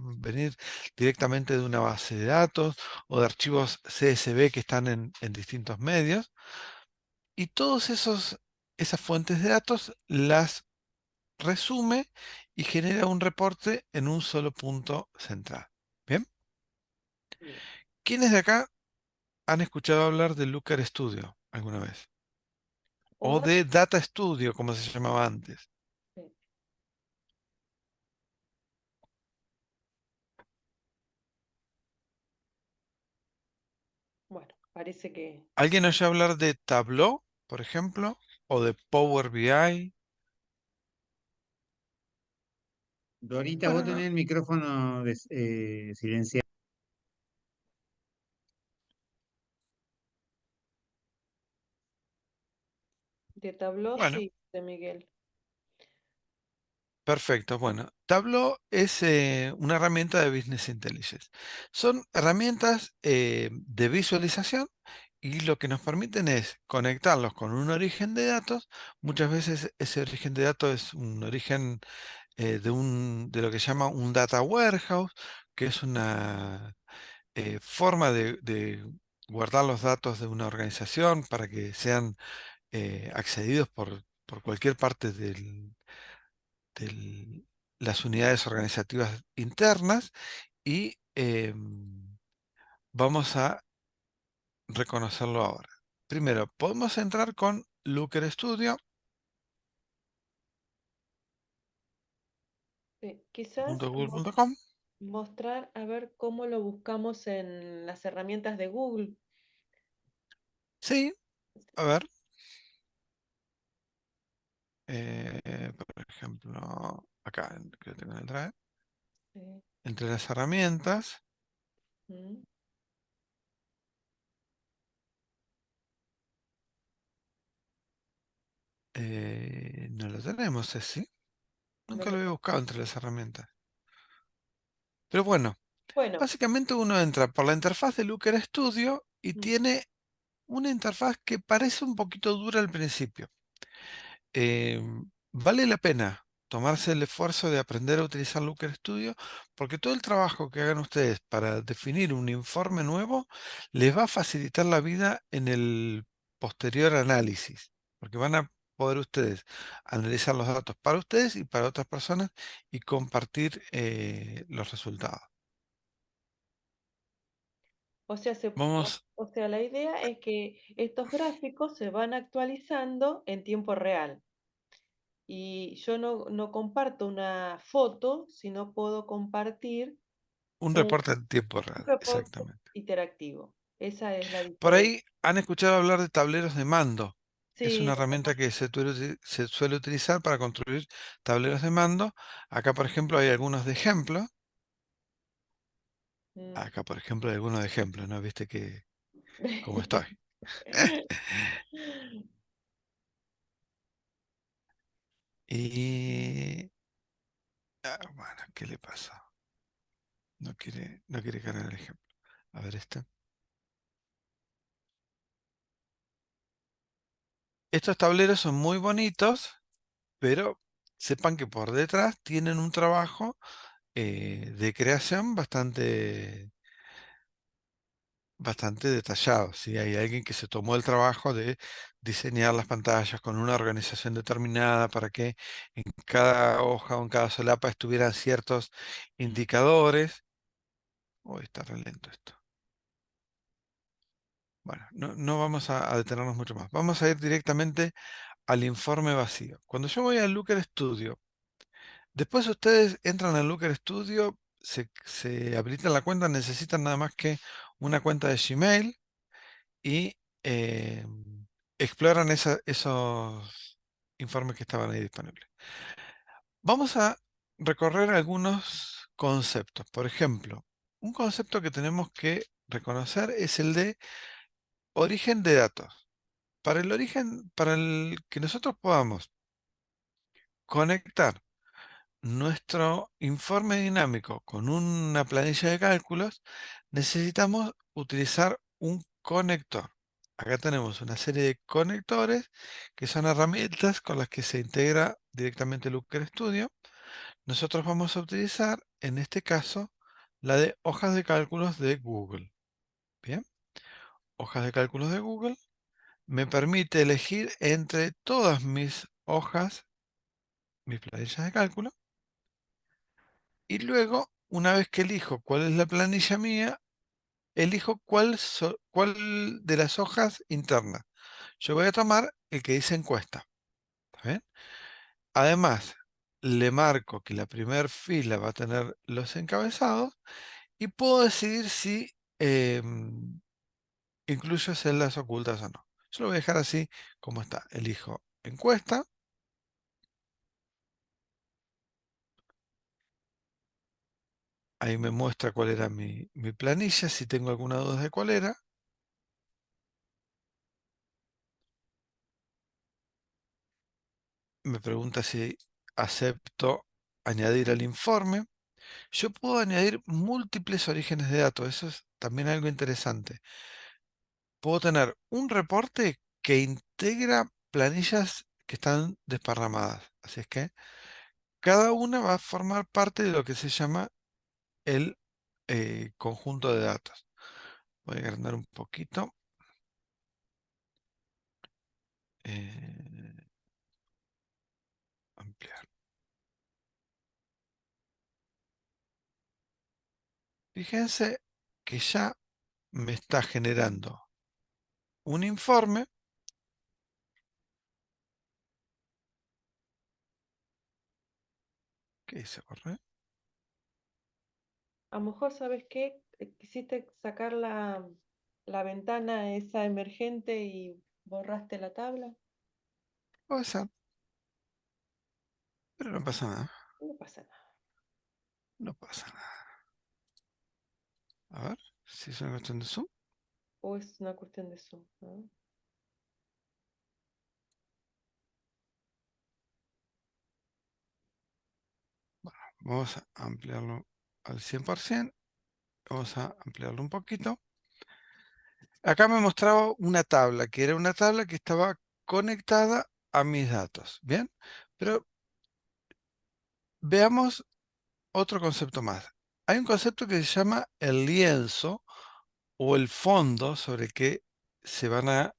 venir directamente de una base de datos o de archivos CSV que están en distintos medios, y todas esas fuentes de datos las resume y genera un reporte en un solo punto central. ¿Bien? Bien. ¿Quiénes de acá han escuchado hablar de Looker Studio alguna vez? Un O rato, de Data Studio, como se llamaba antes. sí. Bueno, parece que ¿Alguien oye hablar de Tableau, por ejemplo? ¿O de Power BI? Dorita, vos Bueno, tenés el micrófono silenciado. de Tableau bueno, sí, de Miguel. perfecto. Bueno, Tableau es una herramienta de Business Intelligence. Son herramientas de visualización, y lo que nos permiten es conectarlos con un origen de datos. Muchas veces ese origen de datos es un origen de lo que se llama un data warehouse, que es una forma de guardar los datos de una organización para que sean accedidos por cualquier parte de las unidades organizativas internas, y vamos a reconocerlo ahora. Primero, podemos entrar con Looker Studio, Sí, quizás .google.com. mostrar a ver cómo lo buscamos en las herramientas de Google. Sí, a ver. Por ejemplo, acá, que lo tengo en el Drive, Sí. entre las herramientas, Mm. no lo tenemos, ese. No Nunca lo lo- había buscado entre las herramientas. Pero bueno, Bueno, básicamente uno entra por la interfaz de Looker Studio y mm, tiene una interfaz que parece un poquito dura al principio. Vale la pena tomarse el esfuerzo de aprender a utilizar Looker Studio, porque todo el trabajo que hagan ustedes para definir un informe nuevo les va a facilitar la vida en el posterior análisis, porque van a poder ustedes analizar los datos para ustedes y para otras personas y compartir los resultados. o sea, Vamos, o sea, la idea es que estos gráficos se van actualizando en tiempo real. Y yo no comparto una foto, sino puedo compartir un un reporte en tiempo real, reporte exactamente. interactivo. Esa es la Por diferencia. ahí han escuchado hablar de tableros de mando. Es Sí, una herramienta que se suele utilizar para construir tableros de mando. Acá, por ejemplo, hay algunos de ejemplos. mm. Acá, por ejemplo, hay algunos de ejemplos, ¿no? Viste que cómo estoy. Y bueno, ¿qué le pasa? No quiere cargar el ejemplo. A ver este. Estos tableros son muy bonitos, pero sepan que por detrás tienen un trabajo de creación bastante detallado. ¿Sí? Hay alguien que se tomó el trabajo de diseñar las pantallas con una organización determinada para que en cada hoja o en cada solapa estuvieran ciertos indicadores. Uy, está re lento esto. Bueno, no vamos a detenernos mucho más. Vamos a ir directamente al informe vacío. Cuando yo voy al Looker Studio, después ustedes entran al Looker Studio, se habilitan la cuenta, necesitan nada más que una cuenta de Gmail y eh, exploran esos informes que estaban ahí disponibles. Vamos a recorrer algunos conceptos. Por ejemplo, un concepto que tenemos que reconocer es el de origen de datos. Para el que nosotros podamos conectar nuestro informe dinámico con una planilla de cálculos, necesitamos utilizar un conector. Acá tenemos una serie de conectores que son herramientas con las que se integra directamente Looker Studio. Nosotros vamos a utilizar, en este caso, la de hojas de cálculos de Google. Bien, hojas de cálculos de Google me permite elegir entre todas mis hojas, mis planillas de cálculo, y luego, una vez que elijo cuál es la planilla mía, elijo cuál de las hojas internas. Yo voy a tomar el que dice encuesta. ¿Está bien? Además, le marco que la primera fila va a tener los encabezados y puedo decidir si incluyo celdas ocultas o no. Yo lo voy a dejar así como está. Elijo encuesta. Ahí me muestra cuál era mi planilla, si tengo alguna duda de cuál era. Me pregunta si acepto añadir al informe. Yo puedo añadir múltiples orígenes de datos, eso es también algo interesante. Puedo tener un reporte que integra planillas que están desparramadas. Así es que cada una va a formar parte de lo que se llama el conjunto de datos. Voy a agrandar un poquito. eh, ampliar. Fíjense que ya me está generando un informe. ¿Qué dice, Borré? A lo mejor, ¿sabes qué? Quisiste sacar la ventana esa emergente y borraste la tabla. Puede ser, pero no pasa nada. No pasa nada. No pasa nada. A ver, si es una cuestión de zoom. O es una cuestión de zoom, ¿no? Vamos a ampliarlo al 100%. Vamos a ampliarlo un poquito. Acá me mostraba una tabla, que era una tabla que estaba conectada a mis datos. ¿Bien? Pero veamos otro concepto más. Hay un concepto que se llama el lienzo o el fondo sobre el que se van a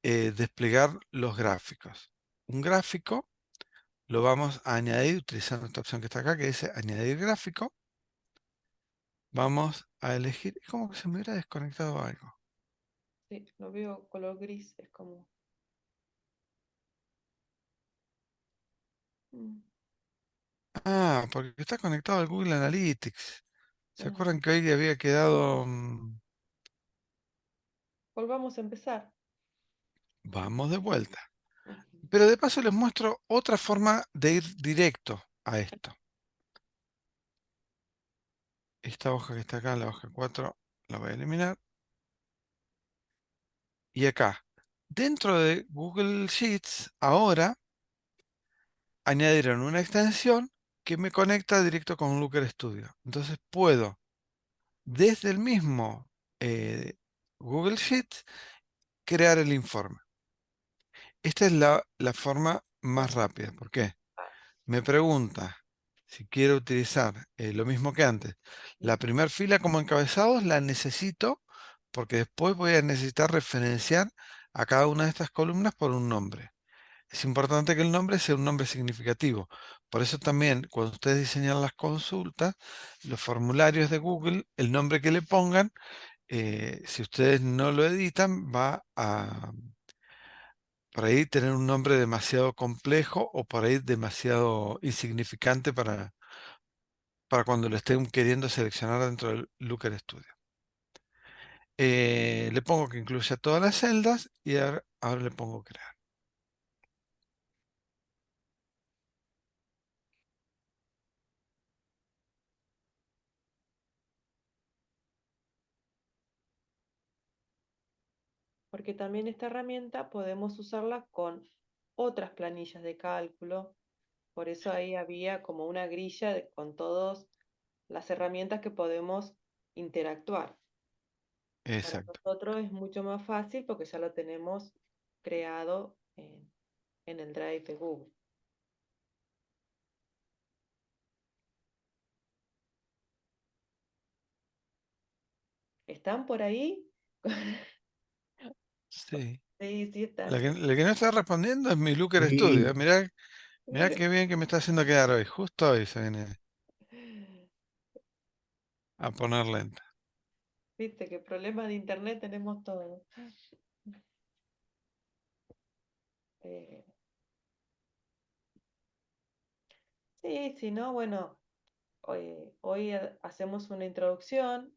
desplegar los gráficos. Un gráfico lo vamos a añadir utilizando esta opción que está acá, que dice añadir gráfico. Vamos a elegir, es como que se me hubiera desconectado algo. Sí, lo veo color gris, es como. mm, Ah, porque está conectado al Google Analytics. ¿Se ah, acuerdan que hoy había quedado Volvamos a empezar. Vamos de vuelta. Ujú. Pero de paso les muestro otra forma de ir directo a esto. Esta hoja que está acá, la hoja 4, la voy a eliminar. Y acá, dentro de Google Sheets, ahora añadieron una extensión que me conecta directo con Looker Studio. Entonces puedo, desde el mismo Google Sheets, crear el informe. Esta es la forma más rápida. ¿Por qué? Me pregunta si quiero utilizar lo mismo que antes. La primera fila como encabezados la necesito porque después voy a necesitar referenciar a cada una de estas columnas por un nombre. Es importante que el nombre sea un nombre significativo. Por eso también cuando ustedes diseñan las consultas, los formularios de Google, el nombre que le pongan, si ustedes no lo editan, va a por ahí tener un nombre demasiado complejo o por ahí demasiado insignificante para cuando lo estén queriendo seleccionar dentro del Looker Studio. Le pongo que incluya todas las celdas y ahora le pongo crear. Porque también esta herramienta podemos usarla con otras planillas de cálculo. Por eso ahí había como una grilla con todas las herramientas que podemos interactuar. Para Exacto. nosotros es mucho más fácil porque ya lo tenemos creado en el Drive de Google. ¿Están por ahí? Sí. Sí, sí La están. que no está respondiendo es mi Looker Studio. Sí, Mirá, mirá qué bien que me está haciendo quedar hoy. Justo hoy se viene a poner lenta. Viste qué problema de internet tenemos todos. Eh, sí, si no, bueno, hoy hacemos una introducción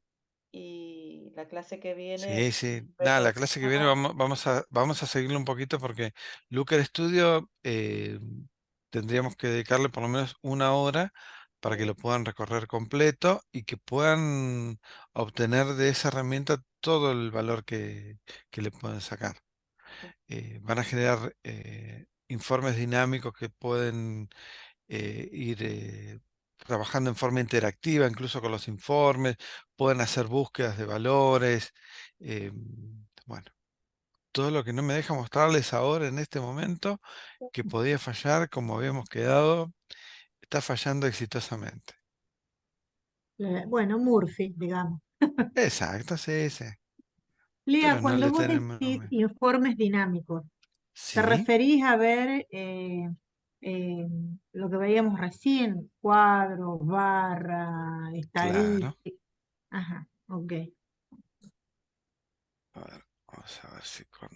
y la clase que viene Sí, sí. Nada, la clase que viene retomamos. vamos a seguirle un poquito porque Looker Studio tendríamos que dedicarle por lo menos una hora para que Sí, lo puedan recorrer completo y que puedan obtener de esa herramienta todo el valor que le pueden sacar. Van a generar informes dinámicos que pueden ir trabajando en forma interactiva, incluso con los informes, pueden hacer búsquedas de valores. eh, bueno, todo lo que no me deja mostrarles ahora en este momento, que podía fallar como habíamos quedado, está fallando exitosamente. Bueno, Murphy, digamos. Exacto, sí, sí. Lea, Pero no cuando le vos tenemos. decís informes dinámicos, ¿te Sí, referís a ver eh, lo que veíamos recién? Cuadros, barra, claro. estadística. Ajá, ok. A ver, vamos a ver si con.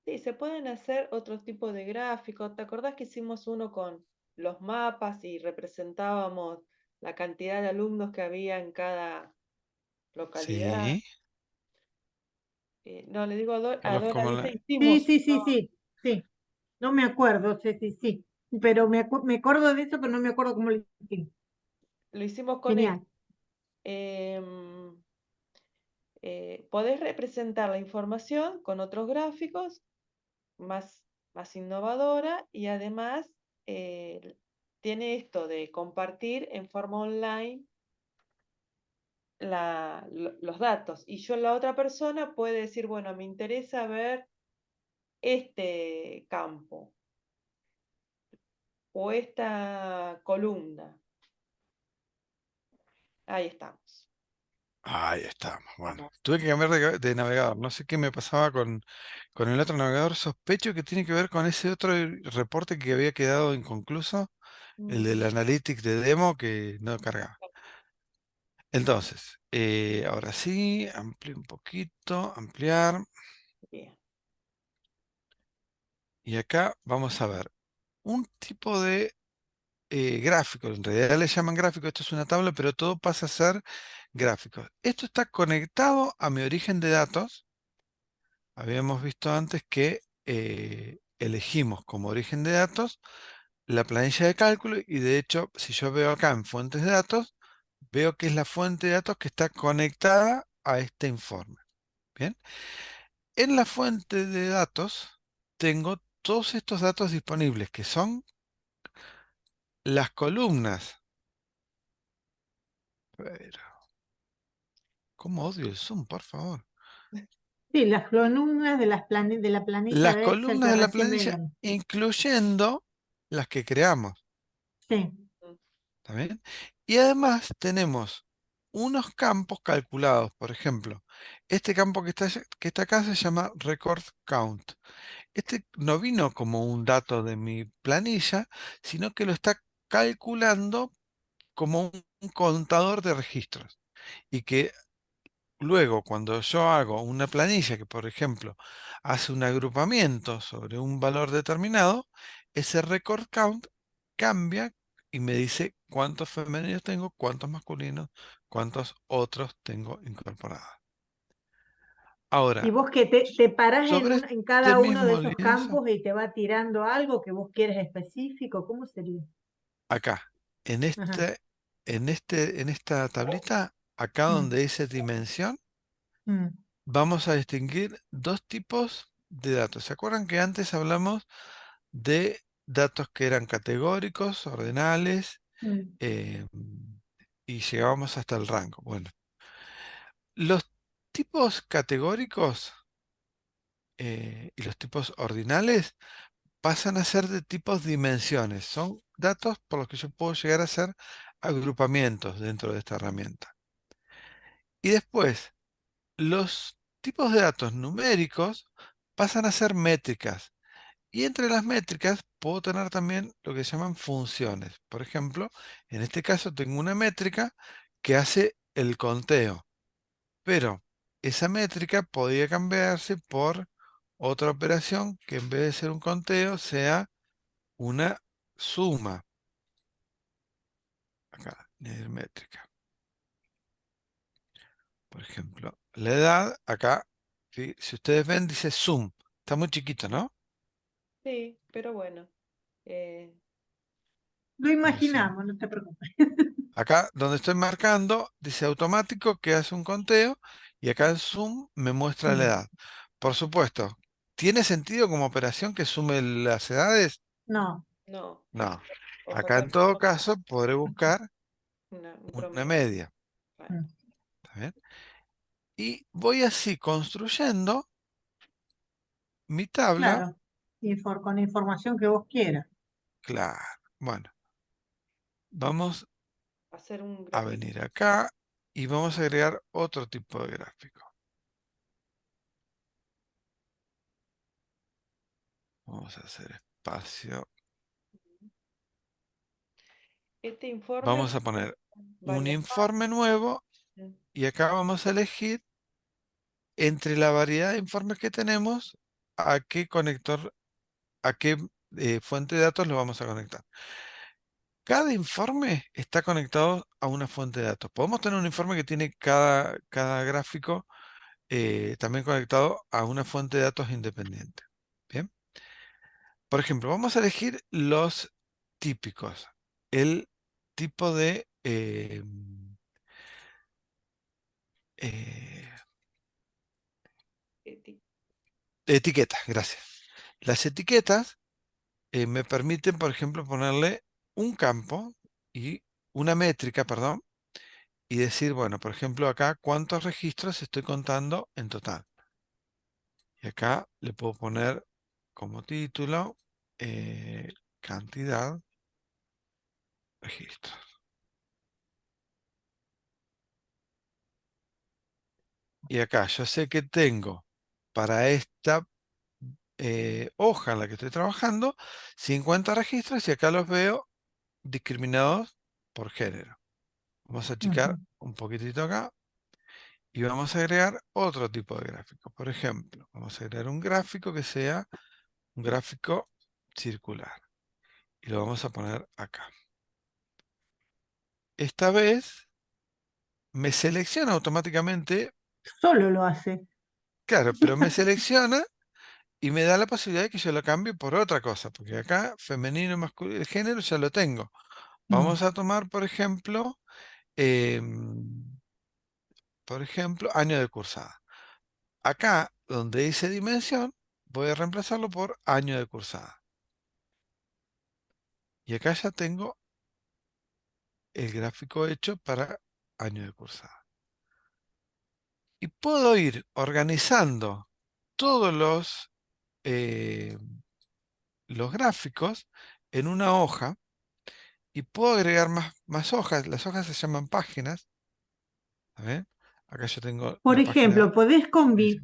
sí, se pueden hacer otro tipo de gráficos. ¿Te acordás que hicimos uno con los mapas y representábamos la cantidad de alumnos que había en cada localidad? Sí, No, le digo a los Dora, como ¿viste? Sí, Hicimos sí, sí, uno, sí, sí. No me acuerdo, sí, sí, sí. Pero me acuerdo de eso, pero no me acuerdo cómo lo hicimos. lo hicimos con él. Genial. Em, podés representar la información con otros gráficos más, más innovadora y además tiene esto de compartir en forma online los datos. Y yo, la otra persona puede decir, bueno, me interesa ver este campo o esta columna. Ahí estamos. Ahí estamos. Bueno, tuve que cambiar de navegador. No sé qué me pasaba con el otro navegador. Sospecho que tiene que ver con ese otro reporte que había quedado inconcluso, el Mm, del Analytics de demo que no cargaba. Entonces, ahora sí, amplío un poquito, ampliar. bien. Y acá vamos a ver un tipo de gráfico. En realidad le llaman gráfico, esto es una tabla, pero todo pasa a ser gráficos. Esto está conectado a mi origen de datos. Habíamos visto antes que elegimos como origen de datos la planilla de cálculo y de hecho, si yo veo acá en fuentes de datos, veo que es la fuente de datos que está conectada a este informe. Bien. En la fuente de datos tengo todos estos datos disponibles, que son las columnas. Pero, ¿cómo odio el Zoom, por favor? Sí, las columnas de, de la planilla Las de Excel columnas que de la recién planilla, veíamos. incluyendo las que creamos. Sí. ¿Está bien? Y además tenemos unos campos calculados. Por ejemplo, este campo que está acá se llama Record Count. Este no vino como un dato de mi planilla, sino que lo está calculando como un contador de registros. Y que luego, cuando yo hago una planilla que, por ejemplo, hace un agrupamiento sobre un valor determinado, ese record count cambia y me dice cuántos femeninos tengo, cuántos masculinos, cuántos otros tengo incorporados. Y Ahora, vos que te parás sobre en este cada uno de mismo esos lienzo, campos y te va tirando algo que vos quieres específico, ¿cómo sería? acá, Ajá. en esta tablita, acá Mm, donde dice dimensión, mm, vamos a distinguir dos tipos de datos. ¿Se acuerdan que antes hablamos de datos que eran categóricos, ordinales, mm. eh, y llegábamos hasta el rango? Bueno, los tipos categóricos y los tipos ordinales pasan a ser de tipos dimensiones. Son datos por los que yo puedo llegar a hacer agrupamientos dentro de esta herramienta. Y después, los tipos de datos numéricos pasan a ser métricas. Y entre las métricas puedo tener también lo que se llaman funciones. Por ejemplo, en este caso tengo una métrica que hace el conteo, pero esa métrica podría cambiarse por otra operación que en vez de ser un conteo sea una suma. Acá, añadir métrica. Por ejemplo, la edad, acá, si ustedes ven, dice sum. Está muy chiquito, ¿no? Sí, pero bueno. eh, Lo A ver si imaginamos, no te preocupes. acá donde estoy marcando, dice automático que hace un conteo y acá el zoom me muestra la Mm, edad. Por supuesto, ¿tiene sentido como operación que sume las edades? no. no, No. o Acá sacar en todo caso podré buscar un una promedio. media. Claro. Mm, ¿Está bien? Y voy así construyendo mi tabla. claro. Con información que vos quieras. Claro. Bueno, vamos Hacer un a gráfico. venir acá y vamos a agregar otro tipo de gráfico. Vamos a hacer espacio. Este informe Vamos a poner un varias informe nuevo páginas. y acá vamos a elegir entre la variedad de informes que tenemos a qué conector, a qué fuente de datos lo vamos a conectar. Cada informe está conectado a una fuente de datos. Podemos tener un informe que tiene cada gráfico también conectado a una fuente de datos independiente. Bien. Por ejemplo, vamos a elegir los típicos. El tipo de eh, eti- etiquetas, gracias. Las etiquetas me permiten, por ejemplo, ponerle un campo y una métrica, perdón, y decir, bueno, por ejemplo, acá cuántos registros estoy contando en total. Y acá le puedo poner como título cantidad registros. Y acá yo sé que tengo para esta hoja en la que estoy trabajando 50 registros y acá los veo discriminados por género. Vamos a achicar Ujú. un poquitito acá y vamos a agregar otro tipo de gráfico. Por ejemplo, vamos a agregar un gráfico que sea un gráfico circular y lo vamos a poner acá. Esta vez me selecciona automáticamente, Solo lo hace. claro, pero me selecciona y me da la posibilidad de que yo lo cambie por otra cosa, porque acá femenino, masculino, el género ya lo tengo. Mm. Vamos a tomar, por ejemplo, año de cursada. Acá, donde dice dimensión, voy a reemplazarlo por año de cursada. Y acá ya tengo el gráfico hecho para año de cursada. Y puedo ir organizando todos eh, los gráficos en una hoja y puedo agregar más hojas. Las hojas se llaman páginas. A ver, acá yo tengo Por la página. ejemplo, podés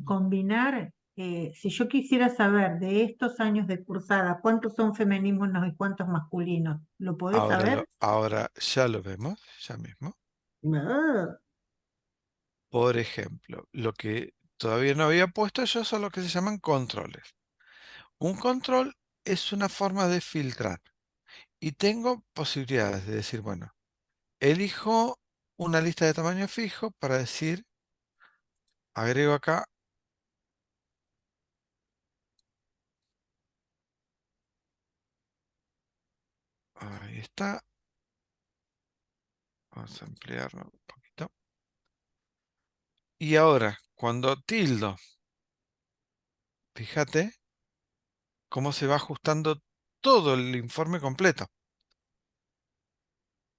combinar, si yo quisiera saber de estos años de cursada, cuántos son femeninos y cuántos masculinos, ¿lo podés saber? Ahora ya lo vemos, ya mismo. Ah, Por ejemplo, lo que todavía no había puesto yo son lo que se llaman controles. Un control es una forma de filtrar y tengo posibilidades de decir, bueno, elijo una lista de tamaño fijo para decir, agrego acá, ahí está, vamos a ampliarlo un poquito. Y ahora, cuando tildo, fíjate cómo se va ajustando todo el informe completo.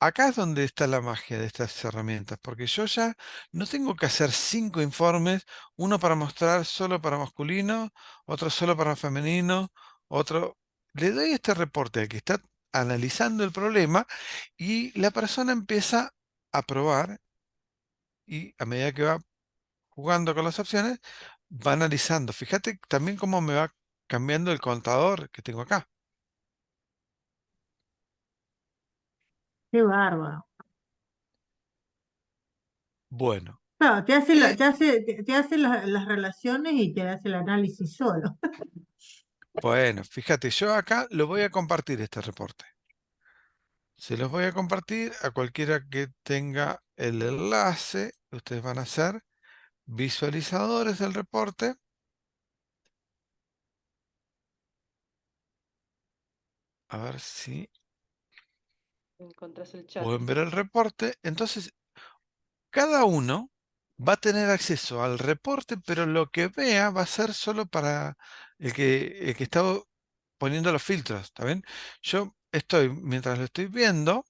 Acá es donde está la magia de estas herramientas, porque yo ya no tengo que hacer 5 informes, uno para mostrar solo para masculino, otro solo para femenino, otro. Le doy este reporte al que está analizando el problema y la persona empieza a probar y a medida que va jugando con las opciones, va analizando. Fíjate también cómo me va cambiando el contador que tengo acá. qué bárbaro. Bueno, Claro, eh, te hace las relaciones y te hace el análisis solo. bueno, fíjate, yo acá lo voy a compartir este reporte. Se los voy a compartir a cualquiera que tenga el enlace. Ustedes van a ser visualizadores del reporte. A ver si Encontrás el chat. pueden ver el reporte. Entonces, cada uno va a tener acceso al reporte, pero lo que vea va a ser solo para el que está poniendo los filtros. ¿Está bien? Yo estoy, mientras lo estoy viendo,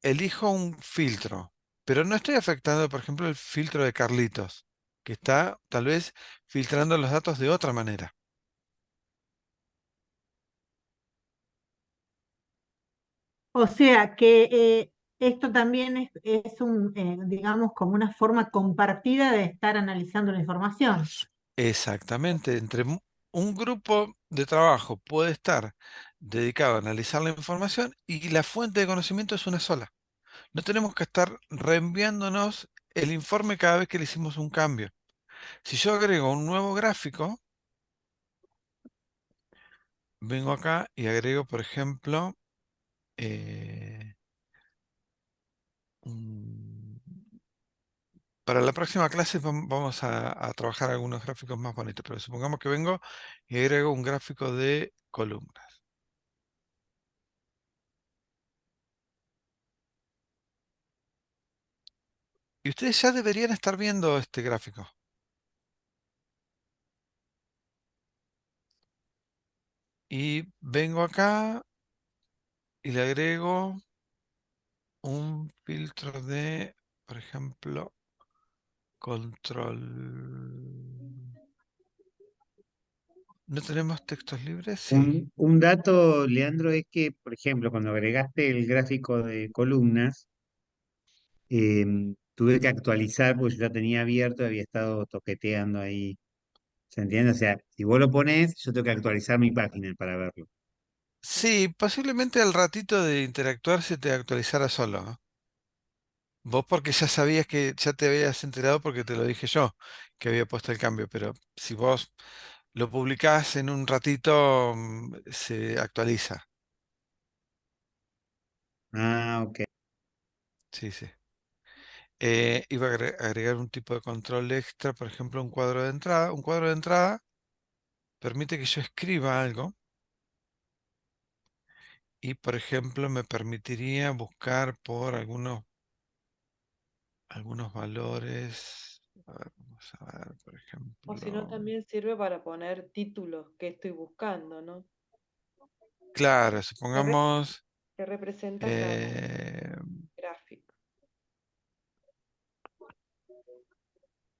elijo un filtro, pero no estoy afectando, por ejemplo, el filtro de Carlitos, que está tal vez filtrando los datos de otra manera. O sea que esto también es un, digamos, como una forma compartida de estar analizando la información. Exactamente, un grupo de trabajo puede estar dedicado a analizar la información y la fuente de conocimiento es una sola. No tenemos que estar reenviándonos el informe cada vez que le hicimos un cambio. Si yo agrego un nuevo gráfico, vengo acá y agrego, por ejemplo, eh, un- para la próxima clase vamos a trabajar algunos gráficos más bonitos, pero supongamos que vengo y agrego un gráfico de columnas. Y ustedes ya deberían estar viendo este gráfico. Y vengo acá y le agrego un filtro de, por ejemplo, control. ¿No tenemos textos libres? Sí. Un dato, Leandro, es que, por ejemplo, cuando agregaste el gráfico de columnas, tuve que actualizar porque yo ya tenía abierto, había estado toqueteando ahí. ¿Se entiende? O sea, si vos lo ponés, yo tengo que actualizar mi página para verlo. Sí, posiblemente al ratito de interactuar se te actualizara solo, ¿no? Vos porque ya sabías que ya te habías enterado porque te lo dije yo, que había puesto el cambio, pero si vos lo publicás en un ratito, se actualiza. Ah, ok. Sí, sí. Iba a agregar un tipo de control extra, por ejemplo, un cuadro de entrada. Un cuadro de entrada permite que yo escriba algo y, por ejemplo, me permitiría buscar por algunos valores. A ver, vamos a ver, por O si no, ejemplo. también sirve para poner títulos que estoy buscando, ¿no? Claro, Que, re- supongamos que representa cada eh, gráfico.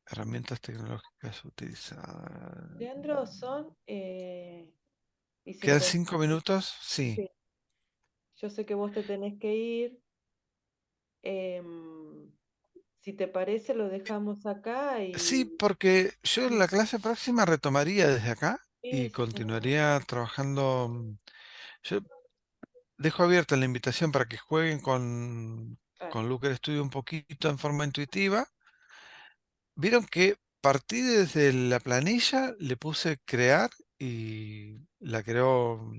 herramientas tecnológicas utilizadas. Leandro, son y ¿Quedan 50. 5 minutos? Sí. Sí, yo sé que vos te tenés que ir. em, si te parece, lo dejamos acá Sí, y porque yo en sí, la clase próxima retomaría desde acá sí, y sí, continuaría trabajando. Yo dejo abierta la invitación para que jueguen claro, con Looker Studio un poquito en forma intuitiva. Vieron que partí desde la planilla, le puse crear y la creó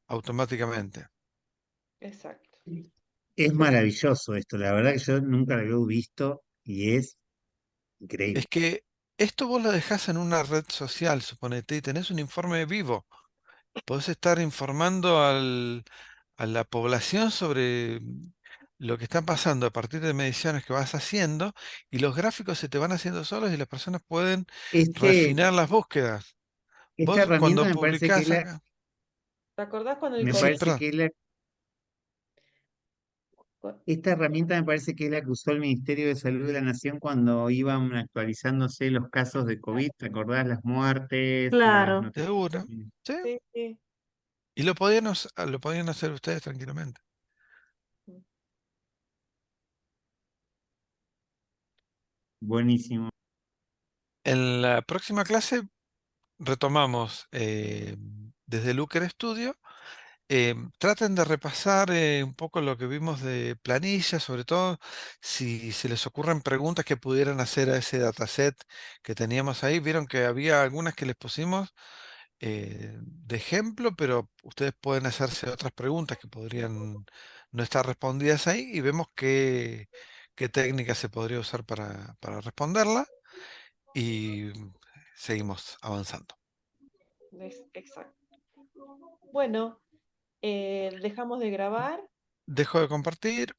automáticamente. exacto. Es Bueno, maravilloso esto, la verdad que yo nunca lo había visto y es Es increíble. que esto vos lo dejás en una red social, suponete, y tenés un informe vivo. Podés estar informando a la población sobre lo que está pasando a partir de mediciones que vas haciendo y los gráficos se te van haciendo solos y las personas pueden Este, refinar las búsquedas. esta Vos herramienta cuando me parece que es publicás la, acá, ¿te acordás cuando el me sí, COVID? parece perdón, que es la, esta herramienta me parece que es la que usó el Ministerio de Salud de la Nación cuando iban actualizándose los casos de COVID, ¿te acordás? Las muertes, las Claro. seguro, notificaciones. sí. Sí, sí. Y lo podían hacer ustedes tranquilamente. Buenísimo. En la próxima clase retomamos desde Looker Studio. Traten de repasar un poco lo que vimos de planillas, sobre todo si se les ocurren preguntas que pudieran hacer a ese dataset que teníamos ahí. Vieron que había algunas que les pusimos de ejemplo, pero ustedes pueden hacerse otras preguntas que podrían no estar respondidas ahí y vemos qué técnica se podría usar para responderla y seguimos avanzando. Exacto. Bueno, dejamos de grabar. Dejo de compartir.